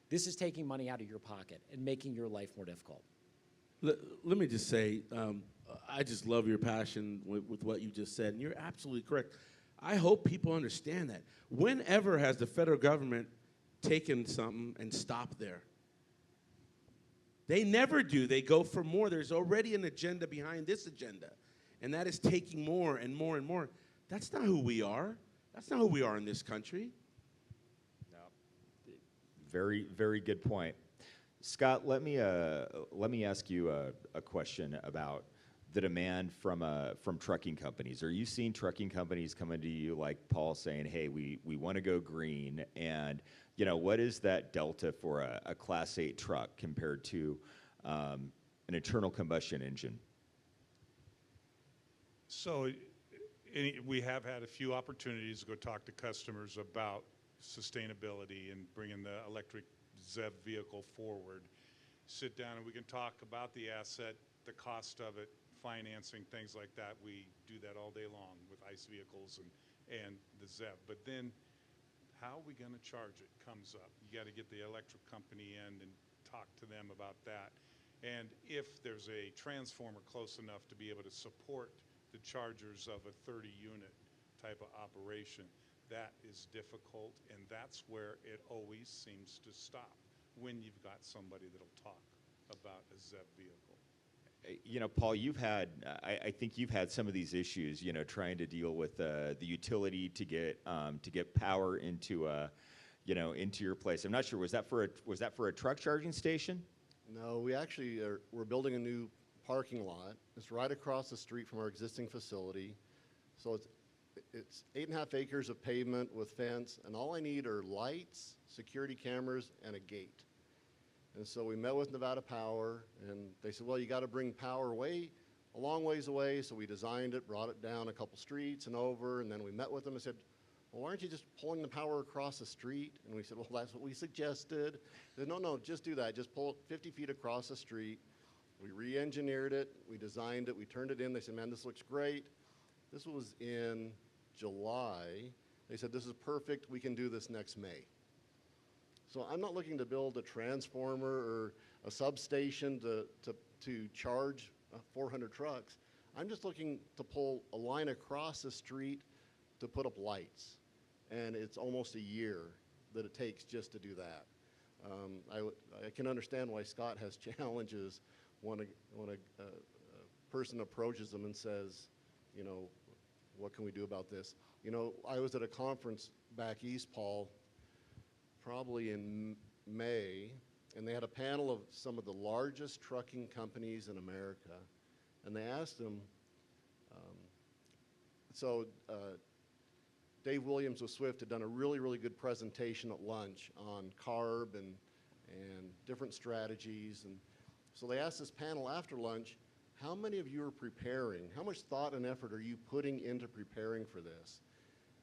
This is taking money out of your pocket and making your life more difficult. Let me just say, I just love your passion with what you just said, and you're absolutely correct. I hope people understand that. Whenever has the federal government taken something and stopped there? They never do. They go for more. There's already an agenda behind this agenda, and that is taking more and more and more. That's not who we are. That's not who we are in this country. No. Very, very good point. Scott, let me ask you a question about the demand from trucking companies. Are you seeing trucking companies coming to you like Paul saying, hey, we want to go green, and what is that delta for a Class 8 truck compared to an internal combustion engine? So we have had a few opportunities to go talk to customers about sustainability and bringing the electric ZEV vehicle forward. Sit down and we can talk about the asset, the cost of it, financing, things like that. We do that all day long with ICE vehicles and the ZEV. But then how are we going to charge it comes up. You got to get the electric company in and talk to them about that. And if there's a transformer close enough to be able to support the chargers of a 30-unit type of operation, that is difficult, and that's where it always seems to stop, when you've got somebody that'll talk about a ZEV vehicle. Paul, I think you've had some of these issues, trying to deal with the utility to get power into your place. I'm not sure, was that for a truck charging station? No, we're building a new parking lot. It's right across the street from our existing facility. So it's 8.5 acres of pavement with fence, and all I need are lights, security cameras, and a gate. And so we met with Nevada Power, and they said, well, you got to bring power a long ways away. So we designed it, brought it down a couple streets and over, and then we met with them and said, well, why aren't you just pulling the power across the street? And we said, well, that's what we suggested. They said, no, just do that. Just pull it 50 feet across the street. We re-engineered it. We designed it. We turned it in. They said, man, this looks great. This was in July. They said, this is perfect. We can do this next May. So I'm not looking to build a transformer or a substation to charge 400 trucks. I'm just looking to pull a line across the street to put up lights. And it's almost a year that it takes just to do that. I can understand why Scott has challenges when a person approaches them and says, you know, what can we do about this? You know, I was at a conference back east, Paul, probably in May, and they had a panel of some of the largest trucking companies in America, and they asked them, Dave Williams with Swift had done a really, really good presentation at lunch on CARB and different strategies. And so they asked this panel after lunch, how many of you are preparing? How much thought and effort are you putting into preparing for this?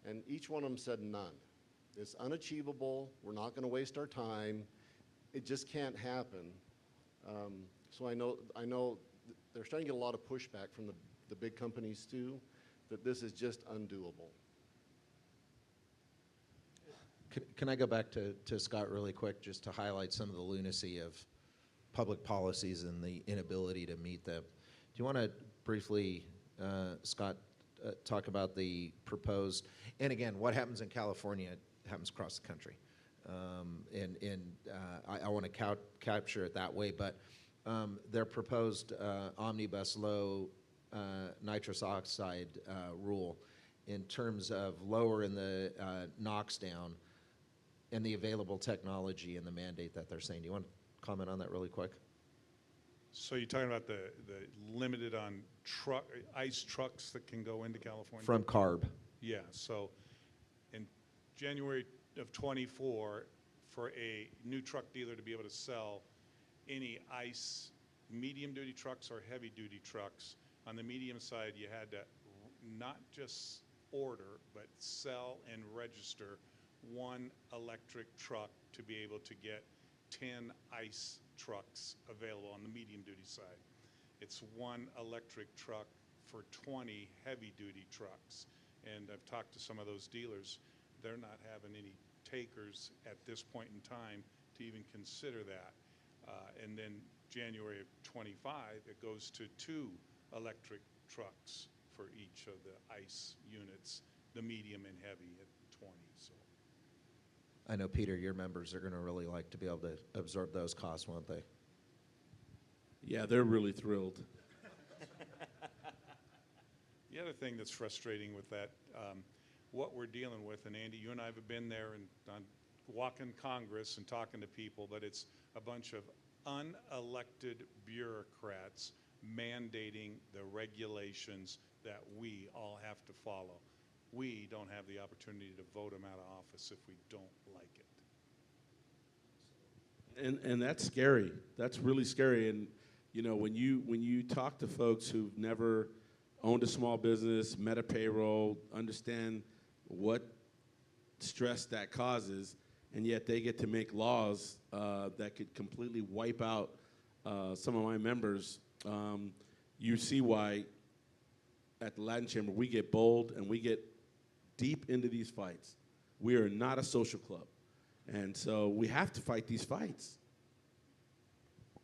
And each one of them said none. It's unachievable. We're not going to waste our time. It just can't happen. So I know they're starting to get a lot of pushback from the big companies too, that this is just undoable. Can I go back to Scott really quick just to highlight some of the lunacy of public policies and the inability to meet them? Do you want to briefly, Scott, talk about the proposed, and again, what happens in California happens across the country. I want to capture it that way, but their proposed omnibus low nitrous oxide rule in terms of lowering the NOx down and the available technology and the mandate that they're saying. Do you want to comment on that really quick? So you're talking about the limited on ICE trucks that can go into California? From CARB. Yeah, so in January of '24, for a new truck dealer to be able to sell any ICE medium-duty trucks or heavy-duty trucks, on the medium side, you had to not just order, but sell and register one electric truck to be able to get 10 ICE trucks available on the medium-duty side. It's one electric truck for 20 heavy-duty trucks. And I've talked to some of those dealers. They're not having any takers at this point in time to even consider that. And then January of '25, it goes to 2 electric trucks for each of the ICE units, the medium and heavy at 20. So. I know, Peter, your members are going to really like to be able to absorb those costs, won't they? Yeah, they're really thrilled. The other thing that's frustrating with that, what we're dealing with, and Andy, you and I have been there and walking Congress and talking to people, but it's a bunch of unelected bureaucrats mandating the regulations that we all have to follow. We don't have the opportunity to vote them out of office if we don't like it. And that's scary. That's really scary. And you know, when you talk to folks who've never owned a small business, met a payroll, understand what stress that causes, and yet they get to make laws that could completely wipe out some of my members, you see why at the Latin Chamber we get bold and we get deep into these fights. We are not a social club. And so we have to fight these fights.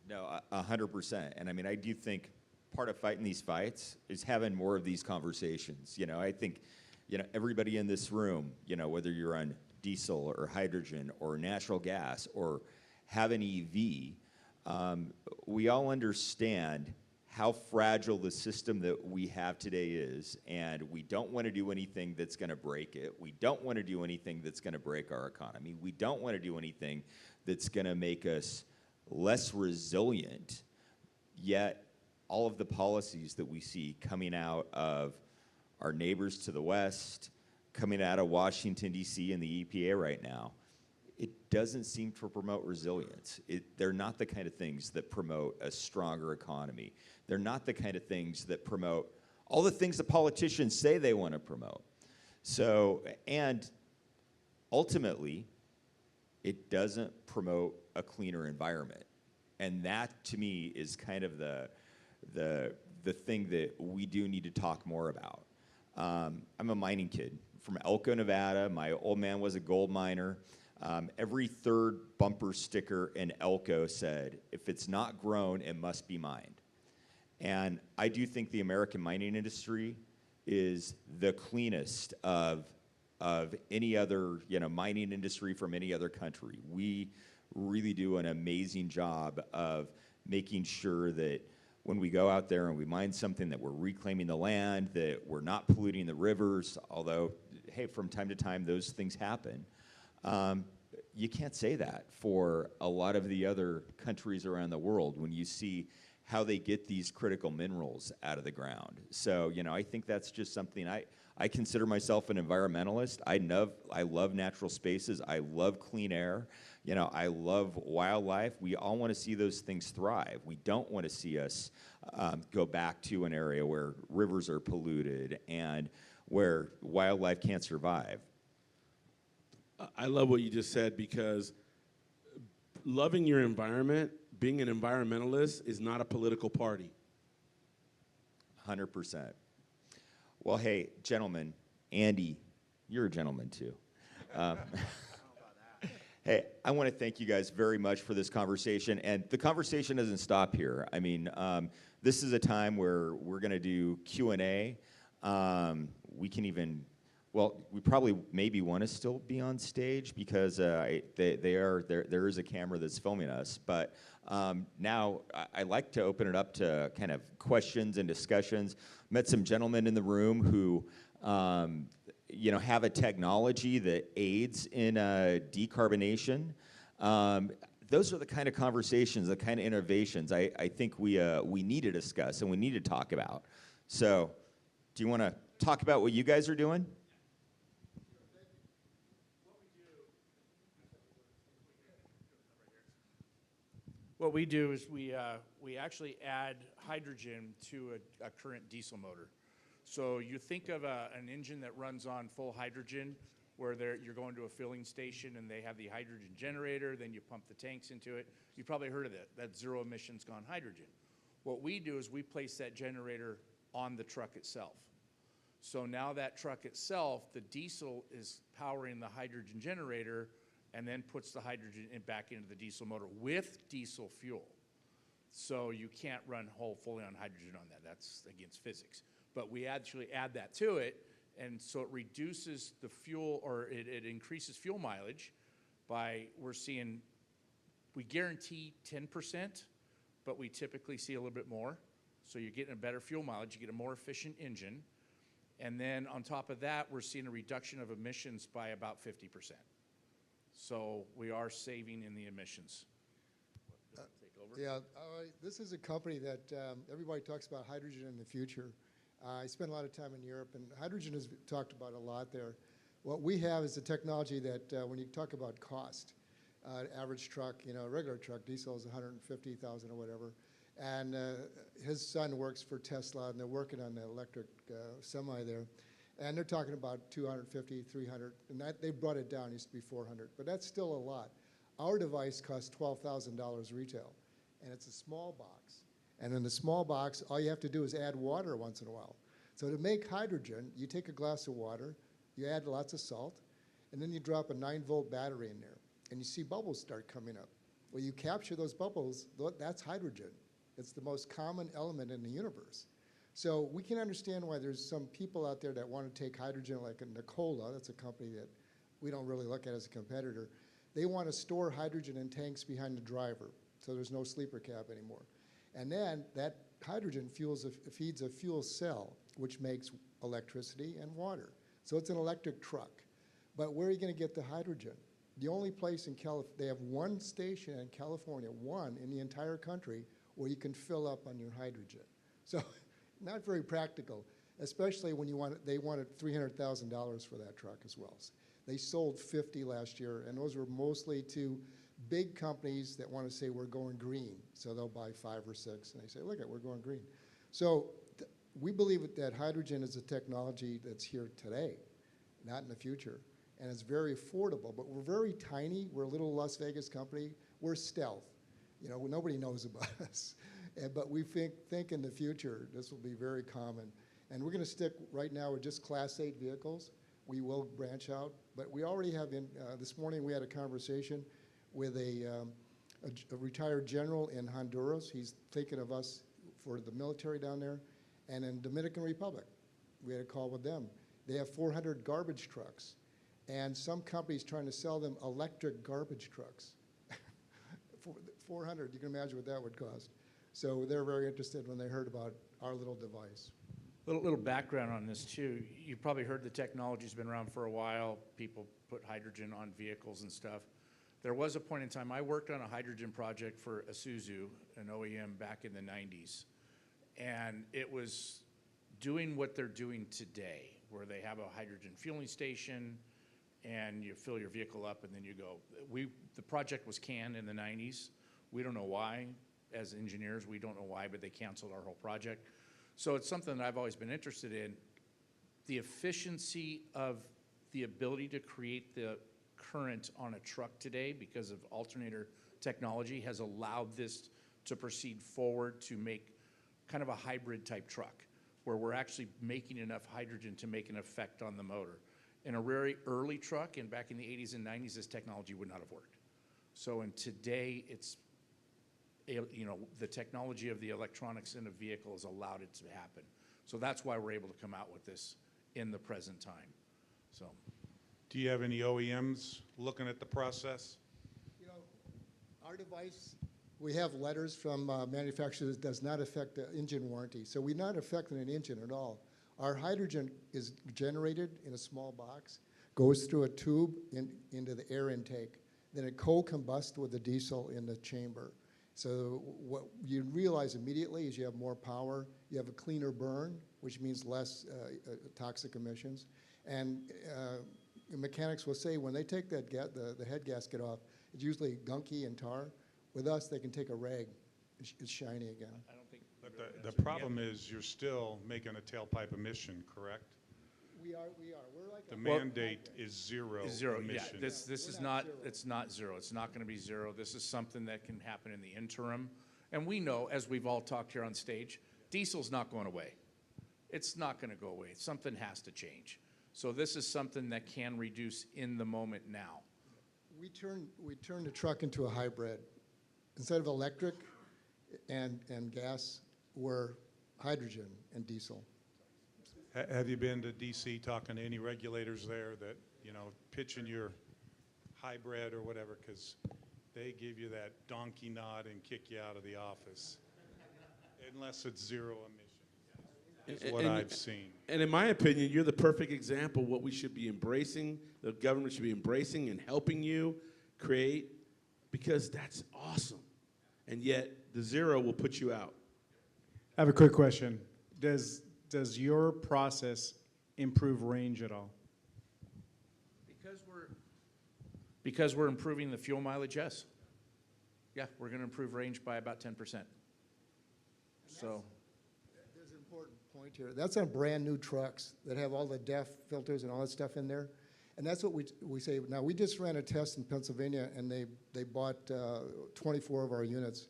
No, 100%. And I mean, I do think part of fighting these fights is having more of these conversations. You know, I think, you know, everybody in this room, you know, whether you're on diesel or hydrogen or natural gas or have an EV, we all understand how fragile the system that we have today is, and we don't want to do anything that's going to break it. We don't want to do anything that's going to break our economy. We don't want to do anything that's going to make us less resilient. Yet, all of the policies that we see coming out of our neighbors to the west, coming out of Washington, D.C. and the EPA right now, it doesn't seem to promote resilience. They're not the kind of things that promote a stronger economy. They're not the kind of things that promote all the things that politicians say they want to promote. So, and ultimately, it doesn't promote a cleaner environment. And that, to me, is kind of the thing that we do need to talk more about. I'm a mining kid from Elko, Nevada. My old man was a gold miner. Every third bumper sticker in Elko said, if it's not grown, it must be mined. And I do think the American mining industry is the cleanest of any other, mining industry from any other country. We really do an amazing job of making sure that when we go out there and we mine something, that we're reclaiming the land, that we're not polluting the rivers, although, hey, from time to time those things happen. You can't say that for a lot of the other countries around the world when you see how they get these critical minerals out of the ground. So, I think that's just something I consider myself an environmentalist. I love natural spaces. I love clean air. I love wildlife. We all want to see those things thrive. We don't want to see us go back to an area where rivers are polluted and where wildlife can't survive. I love what you just said, because loving your environment, being an environmentalist, is not a political party. 100%. Well, hey, gentlemen, Andy, you're a gentleman too. Hey, I want to thank you guys very much for this conversation. And the conversation doesn't stop here. I mean, this is a time where we're going to do Q&A. We can even, well, we probably maybe want to still be on stage because there is a camera that's filming us. But now I'd like to open it up to kind of questions and discussions. Met some gentlemen in the room who have a technology that aids in decarbonation. Those are the kind of conversations, the kind of innovations I think we need to discuss and we need to talk about. So, do you want to talk about what you guys are doing? What we do is we actually add hydrogen to a current diesel motor. So you think of an engine that runs on full hydrogen, where you're going to a filling station and they have the hydrogen generator, then you pump the tanks into it. You've probably heard of that zero emissions gone hydrogen. What we do is we place that generator on the truck itself. So now that truck itself, the diesel is powering the hydrogen generator and then puts the hydrogen back into the diesel motor with diesel fuel. So you can't run fully on hydrogen on that. That's against physics. But we actually add that to it, and so it reduces the fuel, or it increases fuel mileage by, we guarantee 10%, but we typically see a little bit more. So you're getting a better fuel mileage, you get a more efficient engine, and then on top of that, we're seeing a reduction of emissions by about 50%. So we are saving in the emissions. Take over? Yeah, this is a company that everybody talks about hydrogen in the future. I spent a lot of time in Europe, and hydrogen is talked about a lot there. What we have is a technology that when you talk about cost, average truck, a regular truck, diesel is 150,000 or whatever, and his son works for Tesla, and they're working on the electric semi there. And they're talking about 250, 300, and they brought it down. It used to be 400, but that's still a lot. Our device costs $12,000 retail, and it's a small box. And in the small box, all you have to do is add water once in a while. So to make hydrogen, you take a glass of water, you add lots of salt, and then you drop a 9-volt battery in there, and you see bubbles start coming up. Well, you capture those bubbles, that's hydrogen. It's the most common element in the universe. So we can understand why there's some people out there that want to take hydrogen, like a Nikola, that's a company that we don't really look at as a competitor. They want to store hydrogen in tanks behind the driver, so there's no sleeper cab anymore. And then that hydrogen feeds a fuel cell, which makes electricity and water. So it's an electric truck. But where are you going to get the hydrogen? The only place in California, they have one station in California, one in the entire country, where you can fill up on your hydrogen. So not very practical, especially when they wanted $300,000 for that truck as well. They sold 50 last year, and those were mostly to big companies that want to say we're going green. So they'll buy 5 or 6, and they say, look, we're going green. So we believe that hydrogen is a technology that's here today. not in the future. And it's very affordable, but we're very tiny. We're a little Las Vegas company. We're stealth. You know, nobody knows about us. But we think in the future this will be very common. And we're going to stick right now with just Class 8 vehicles. We will branch out, but we already have this morning we had a conversation with a retired general in Honduras. He's thinking of us for the military down there. And in Dominican Republic, we had a call with them. They have 400 garbage trucks. And some companies trying to sell them electric garbage trucks. 400, you can imagine what that would cost. So they're very interested when they heard about our little device. Little background on this too. You probably heard the technology's been around for a while. People put hydrogen on vehicles and stuff. There was a point in time, I worked on a hydrogen project for Isuzu, an OEM back in the 90s. And it was doing what they're doing today, where they have a hydrogen fueling station and you fill your vehicle up and then you go. The project was canned in the 90s. We don't know why. As engineers, we don't know why, but they canceled our whole project. So it's something that I've always been interested in. The efficiency of the ability to create the current on a truck today because of alternator technology has allowed this to proceed forward to make kind of a hybrid type truck where we're actually making enough hydrogen to make an effect on the motor. In a very early truck and back in the 80s and 90s, this technology would not have worked. So in today, it's, you know, the technology of the electronics in a vehicle has allowed it to happen. So that's why we're able to come out with this in the present time. So, Do you have any OEMs looking at the process? You know, our device, we have letters from manufacturers that does not affect the engine warranty. So we're not affecting an engine at all. Our hydrogen is generated in a small box, goes through a tube into the air intake. Then it co-combusts with the diesel in the chamber. So what you realize immediately is you have more power, you have a cleaner burn, which means less toxic emissions. And mechanics will say when they take that the head gasket off, it's usually gunky and tar. With us, they can take a rag. It's shiny again. I don't think. But the problem is you're still making a tailpipe emission, correct? We are. We're like The mandate is zero emission. Yeah, this is not, it's not zero. It's not going to be zero. This is something that can happen in the interim. And we know, as we've all talked here on stage, diesel's not going away. It's not going to go away. Something has to change. So this is something that can reduce in the moment now. We turn the truck into a hybrid. Instead of electric and gas, we're hydrogen and diesel. Have you been to DC talking to any regulators there that, you know, pitching your hybrid or whatever, because they give you that donkey nod and kick you out of the office, unless it's zero emission, is what I've seen. And in my opinion, you're the perfect example of what we should be embracing, the government should be embracing and helping you create, because that's awesome. And yet, the zero will put you out. I have a quick question. Does your process improve range at all? Because we're improving the fuel mileage, yes. Yeah, we're going to improve range by about 10%. So there's an important point here. That's on brand new trucks that have all the DEF filters and all that stuff in there. And that's what we say. Now, we just ran a test in Pennsylvania, and they bought 24 of our units.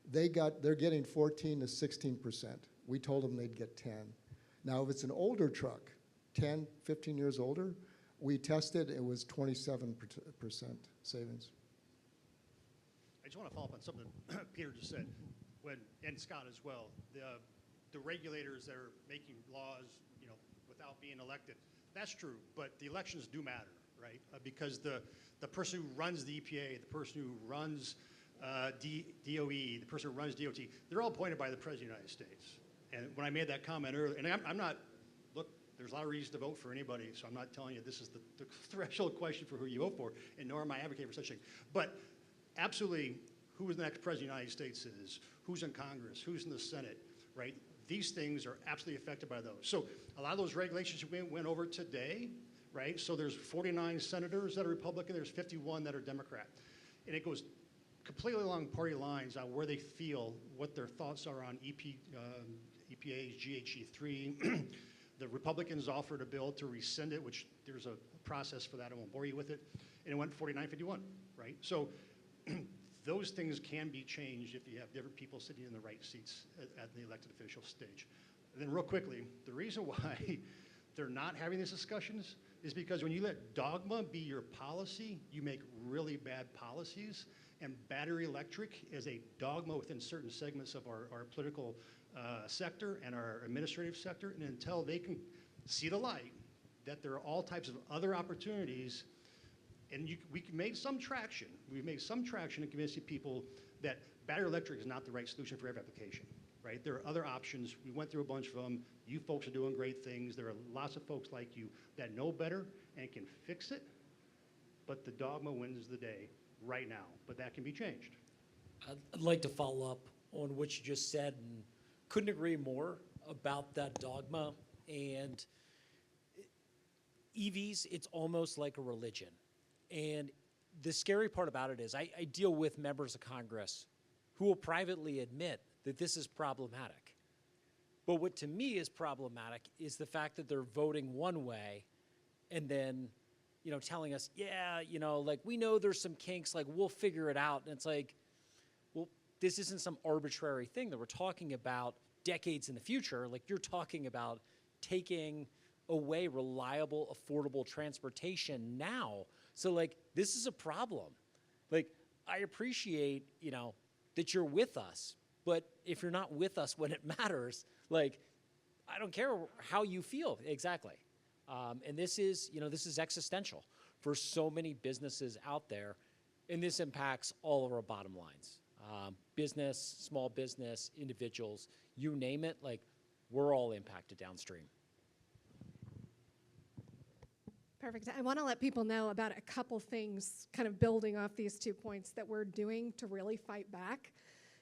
They're getting 14 to 16%. We told them they'd get 10. Now, if it's an older truck, 10, 15 years older, we tested, it was 27% savings. I just want to follow up on something Peter just said, and Scott as well. The regulators that are making laws, you know, without being elected, that's true, but the elections do matter, right? Because the person who runs the EPA, the person who runs DOE, the person who runs DOT, they're all appointed by the President of the United States. And when I made that comment earlier, and I'm not, look, there's a lot of reasons to vote for anybody, so I'm not telling you this is the threshold question for who you vote for, and nor am I advocating for such a thing. But absolutely, who the next President of the United States is, who's in Congress, who's in the Senate, right? These things are absolutely affected by those. So a lot of those regulations we went over today, right? So there's 49 senators that are Republican, there's 51 that are Democrat. And it goes completely along party lines on where they feel, what their thoughts are on EPA's GHG3, The Republicans offered a bill to rescind it, which there's a process for that. I won't bore you with it. And it went 49-51, right? So those things can be changed if you have different people sitting in the right seats at the elected official stage. And then real quickly, the reason why they're not having these discussions is because when you let dogma be your policy, you make really bad policies. And battery electric is a dogma within certain segments of our political sector and our administrative sector. And until they can see the light that there are all types of other opportunities, and we made some traction. We've made some traction in convincing people that battery electric is not the right solution for every application, right? There are other options. We went through a bunch of them. You folks are doing great things. There are lots of folks like you that know better and can fix it, but the dogma wins the day right now, but that can be changed. I'd like to follow up on what you just said, and couldn't agree more about that dogma. And EVs, it's almost like a religion. And the scary part about it is I deal with members of Congress who will privately admit that this is problematic. But what to me is problematic is the fact that they're voting one way and then, you know, telling us, yeah, you know, like, we know there's some kinks, like, we'll figure it out. And it's like, well, this isn't some arbitrary thing that we're talking about decades in the future. Like, you're talking about taking away reliable, affordable transportation now. So, like, this is a problem. Like, I appreciate, you know, that you're with us, but if you're not with us when it matters, like, I don't care how you feel exactly. And this is, you know, this is existential for so many businesses out there, and this impacts all of our bottom lines. Business, small business, individuals, you name it, like, we're all impacted downstream. Perfect. I want to let people know about a couple things kind of building off these 2 points that we're doing to really fight back,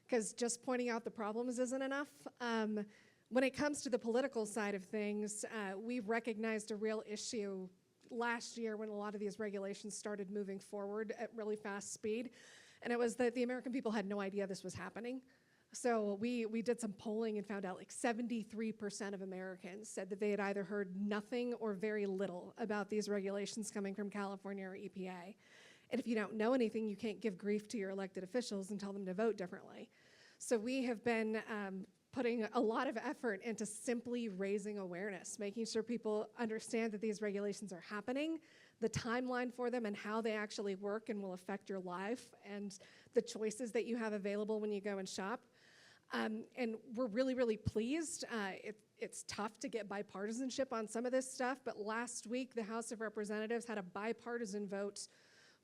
because just pointing out the problems isn't enough. When it comes to the political side of things, we recognized a real issue last year when a lot of these regulations started moving forward at really fast speed, and it was that the American people had no idea this was happening. So we did some polling and found out like 73% of Americans said that they had either heard nothing or very little about these regulations coming from California or EPA. And if you don't know anything, you can't give grief to your elected officials and tell them to vote differently. So we have been putting a lot of effort into simply raising awareness, making sure people understand that these regulations are happening, the timeline for them and how they actually work and will affect your life, and the choices that you have available when you go and shop. And we're really, really pleased. It's tough to get bipartisanship on some of this stuff, but last week the House of Representatives had a bipartisan vote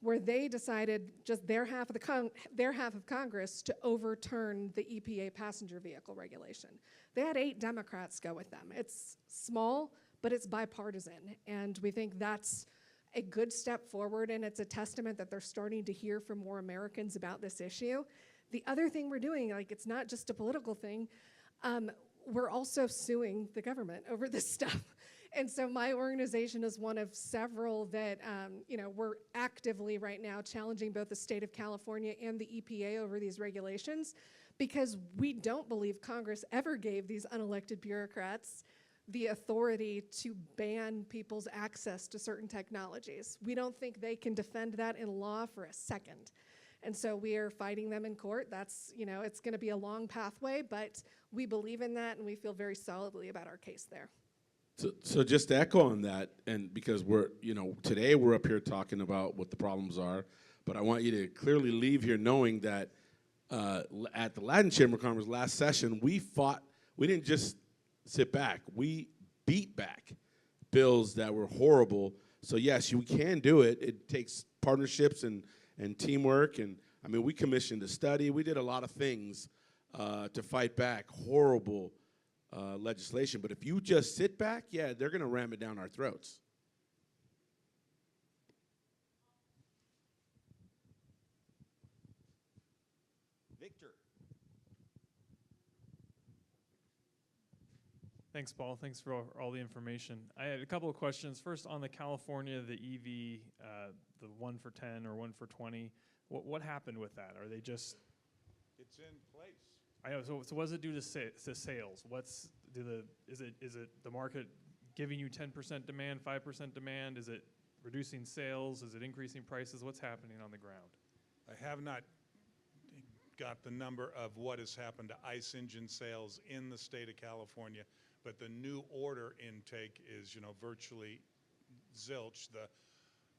where they decided just their half of Congress to overturn the EPA passenger vehicle regulation. They had 8 Democrats go with them. It's small, but it's bipartisan, and we think that's a good step forward, and it's a testament that they're starting to hear from more Americans about this issue. The other thing we're doing, like, it's not just a political thing, we're also suing the government over this stuff. And so my organization is one of several that, you know, we're actively right now challenging both the state of California and the EPA over these regulations, because we don't believe Congress ever gave these unelected bureaucrats the authority to ban people's access to certain technologies. We don't think they can defend that in law for a second. And so we are fighting them in court. That's, you know, it's going to be a long pathway, but we believe in that and we feel very solidly about our case there. So just to echo on that, and because we're, you know, today we're up here talking about what the problems are, but I want you to clearly leave here knowing that at the Latin Chamber Conference last session, we didn't just sit back, we beat back bills that were horrible. So yes, you can do it. It takes partnerships and teamwork, and I mean, we commissioned a study. We did a lot of things to fight back horrible legislation. But if you just sit back, yeah, they're going to ram it down our throats. Victor. Thanks, Paul. Thanks for all the information. I had a couple of questions. First, on the California, the EV, the 1 for 10 or 1 for 20, what happened with that? Are they just... It's in place. I know. So what does it do to sales? Is it the market giving you 10% demand, 5% demand? Is it reducing sales? Is it increasing prices? What's happening on the ground? I have not got the number of what has happened to ICE engine sales in the state of California, but the new order intake is, virtually zilch.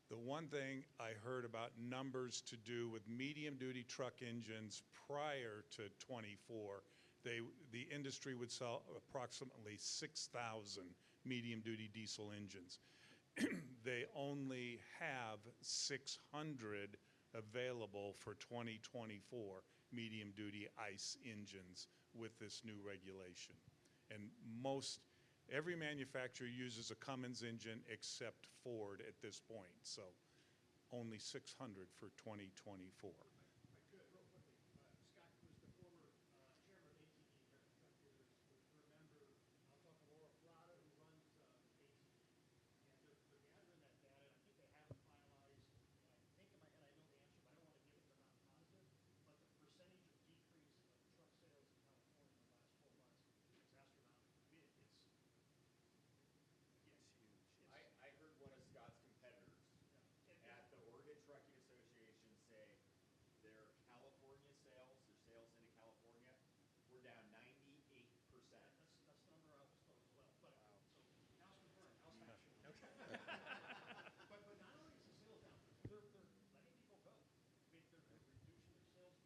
The one thing I heard about numbers to do with medium-duty truck engines prior to 24, the industry would sell approximately 6,000 medium-duty diesel engines. They only have 600 available for 2024 medium-duty ICE engines with this new regulation. And every manufacturer uses a Cummins engine except Ford at this point, so only 600 for 2024. I heard one of Scott's competitors at the Oregon Trucking Association say their California sales, their sales into California, were down 98%. That's the number I was told as well. But so house confirmed, house factual. But not only is the sales down, they're letting people go. I mean, they're reducing their sales force, reducing staff.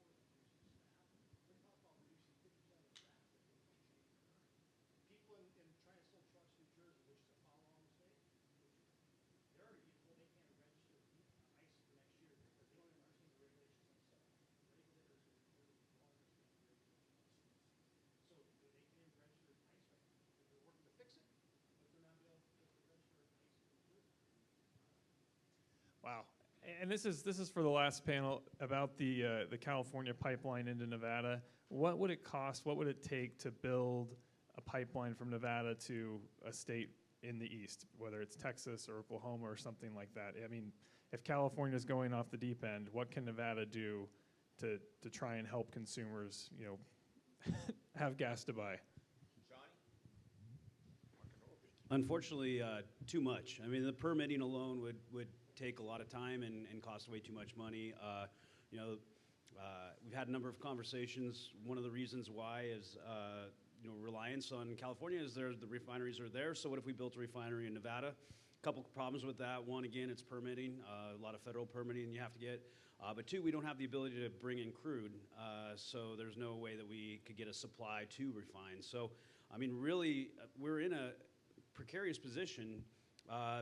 When you talk about reducing 50% of the staff, that they can't change their earnings. People in trying to sell trucks in New Jersey, which is a follow-on state, they're already being told they can't register ICE for next year because they don't even understand the regulations themselves. Regulators in New Jersey don't understand the regulations themselves. So they can't even register ICE right now. They're working to fix it, but they're not able to register ICE in New Jersey. Wow. And this is for the last panel about the California pipeline into Nevada. What would it cost? What would it take to build a pipeline from Nevada to a state in the east, whether it's Texas or Oklahoma or something like that? I mean, if California is going off the deep end, what can Nevada do to try and help consumers, have gas to buy? Unfortunately, too much. I mean, the permitting alone would take a lot of time and cost way too much money. We've had a number of conversations. One of the reasons why is reliance on California is the refineries are there. So what if we built a refinery in Nevada? A couple problems with that. One, again, it's permitting. A lot of federal permitting you have to get. But two, we don't have the ability to bring in crude. So there's no way that we could get a supply to refine. So, I mean, really, we're in a precarious position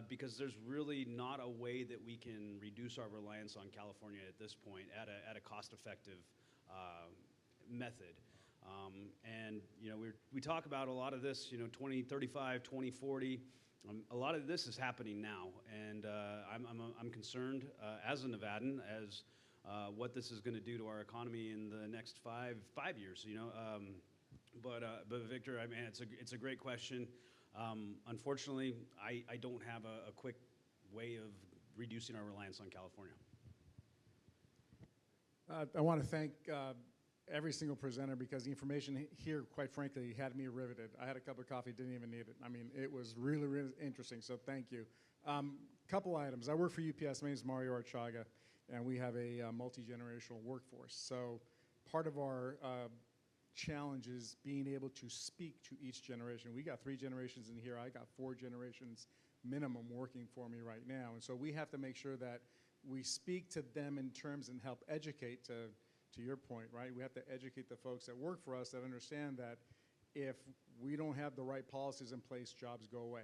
because there's really not a way that we can reduce our reliance on California at this point at a cost-effective method. And we talk about a lot of this, 2035, 2040. A lot of this is happening now, and I'm concerned as a Nevadan as what this is going to do to our economy in the next five years. But Victor, I mean, it's a great question. Unfortunately, I don't have a quick way of reducing our reliance on California. I want to thank every single presenter because the information here, quite frankly, had me riveted. I had a cup of coffee, didn't even need it. I mean, it was really, really interesting, so thank you. Couple items. I work for UPS. My name is Mario Archaga, and we have a multi-generational workforce. So part of our challenge is being able to speak to each generation. We got 3 generations in here. I got 4 generations minimum working for me right now. And so we have to make sure that we speak to them in terms and help educate to your point, right? We have to educate the folks that work for us that understand that if we don't have the right policies in place, jobs go away.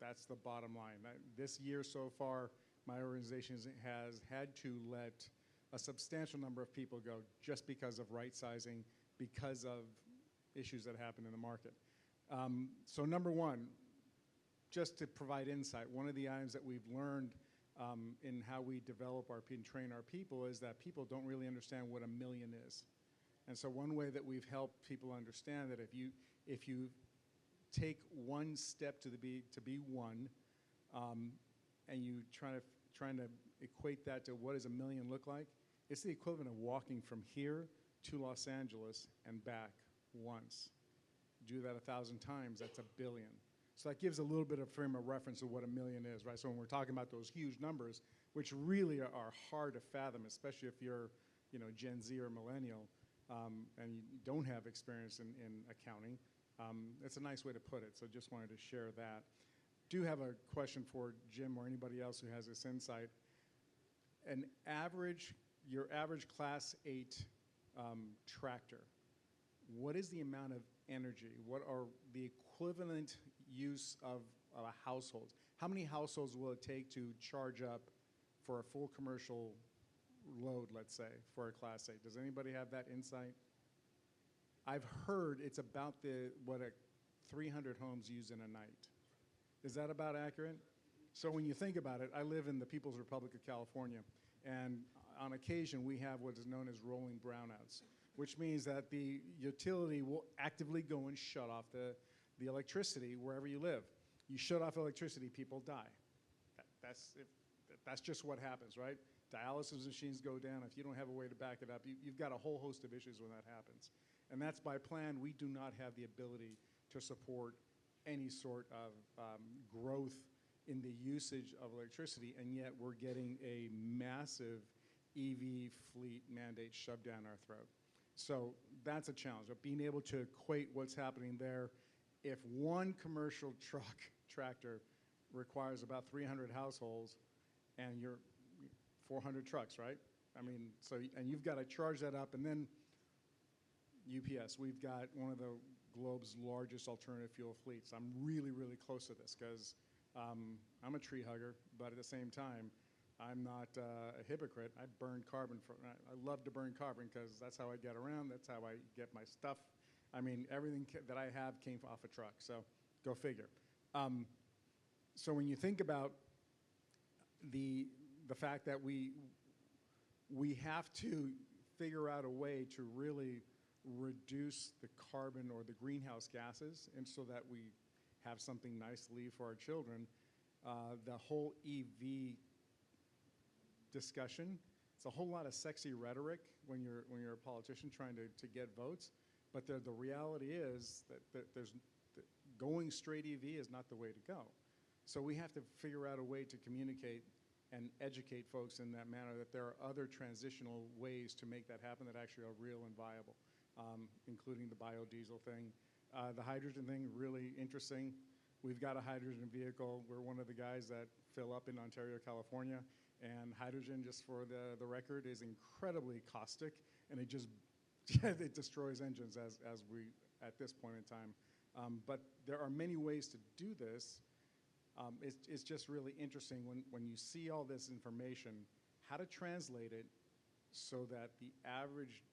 That's the bottom line. This year so far, my organization has had to let a substantial number of people go just because of right sizing, because of issues that happen in the market. So number one, just to provide insight, one of the items that we've learned in how we develop and train our people is that people don't really understand what a million is. And so one way that we've helped people understand that if you take one step to be one, and you trying to equate that to what does a million look like, it's the equivalent of walking from here to Los Angeles and back once. Do that 1,000 times, that's 1 billion. So that gives a little bit of frame of reference of what a million is, right? So when we're talking about those huge numbers, which really are hard to fathom, especially if you're, Gen Z or millennial, and you don't have experience in accounting, it's a nice way to put it. So just wanted to share that. Do have a question for Jim or anybody else who has this insight. Your average Class 8 tractor, what is the amount of energy? What are the equivalent use of a household? How many households will it take to charge up for a full commercial load, let's say, for a Class 8? Does anybody have that insight? I've heard it's about what 300 homes use in a night. Is that about accurate? So when you think about it, I live in the People's Republic of California, and on occasion we have what is known as rolling brownouts, which means that the utility will actively go and shut off the electricity wherever you live. You shut off electricity, people die. That's just what happens, right? Dialysis machines go down. If you don't have a way to back it up, you've got a whole host of issues when that happens. And that's by plan. We do not have the ability to support any sort of growth in the usage of electricity, and yet we're getting a massive EV fleet mandate shoved down our throat. So that's a challenge, of being able to equate what's happening there. If one commercial tractor requires about 300 households, and you're 400 trucks, right? I mean, and you've got to charge that up, and then UPS, we've got one of the globe's largest alternative fuel fleets. I'm really, really close to this because I'm a tree hugger, but at the same time, I'm not a hypocrite. I burn carbon. I love to burn carbon because that's how I get around. That's how I get my stuff. I mean, everything that I have came off a truck, so go figure. So when you think about the fact that we have to figure out a way to really reduce the carbon or the greenhouse gases, and so that we have something nice to leave for our children, the whole EV discussion, it's a whole lot of sexy rhetoric when you're a politician trying to get votes, but the reality is that going straight EV is not the way to go. So we have to figure out a way to communicate and educate folks in that manner, that there are other transitional ways to make that happen that actually are real and viable, including the biodiesel thing. The hydrogen thing, really interesting. We've got a hydrogen vehicle. We're one of the guys that fill up in Ontario, California, and hydrogen, just for the record, is incredibly caustic, and it just it destroys engines as we, at this point in time. But there are many ways to do this. It's just really interesting when you see all this information, how to translate it so that the average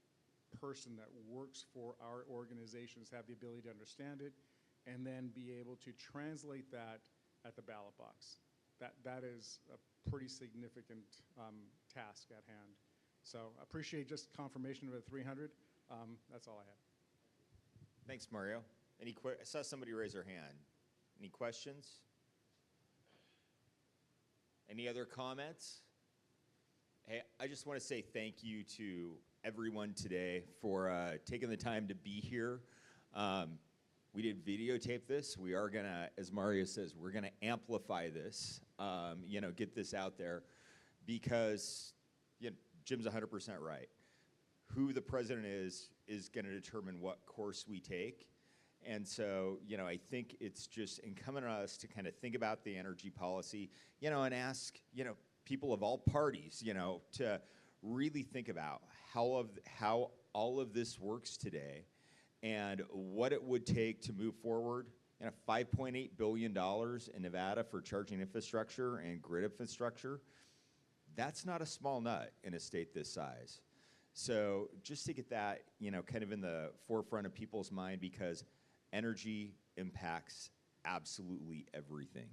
person that works for our organizations have the ability to understand it and then be able to translate that at the ballot box. That is a pretty significant task at hand. So I appreciate just confirmation of the 300. That's all I have. Thanks, Mario. I saw somebody raise their hand. Any questions? Any other comments? Hey, I just want to say thank you to everyone today for taking the time to be here. We did videotape this. We are gonna, as Mario says, we're gonna amplify this, get this out there, because Jim's 100% right. Who the president is gonna determine what course we take. And so, I think it's just incumbent on us to kind of think about the energy policy, and ask, people of all parties, to really think about how all of this works today and what it would take to move forward. $5.8 billion in Nevada for charging infrastructure and grid infrastructure, that's not a small nut in a state this size. So just to get that, kind of in the forefront of people's mind, because energy impacts absolutely everything.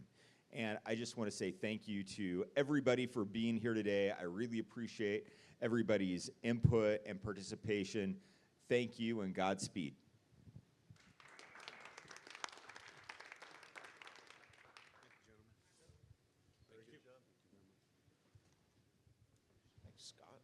And I just want to say thank you to everybody for being here today. I really appreciate everybody's input and participation. Thank you and Godspeed. Thanks, Scott.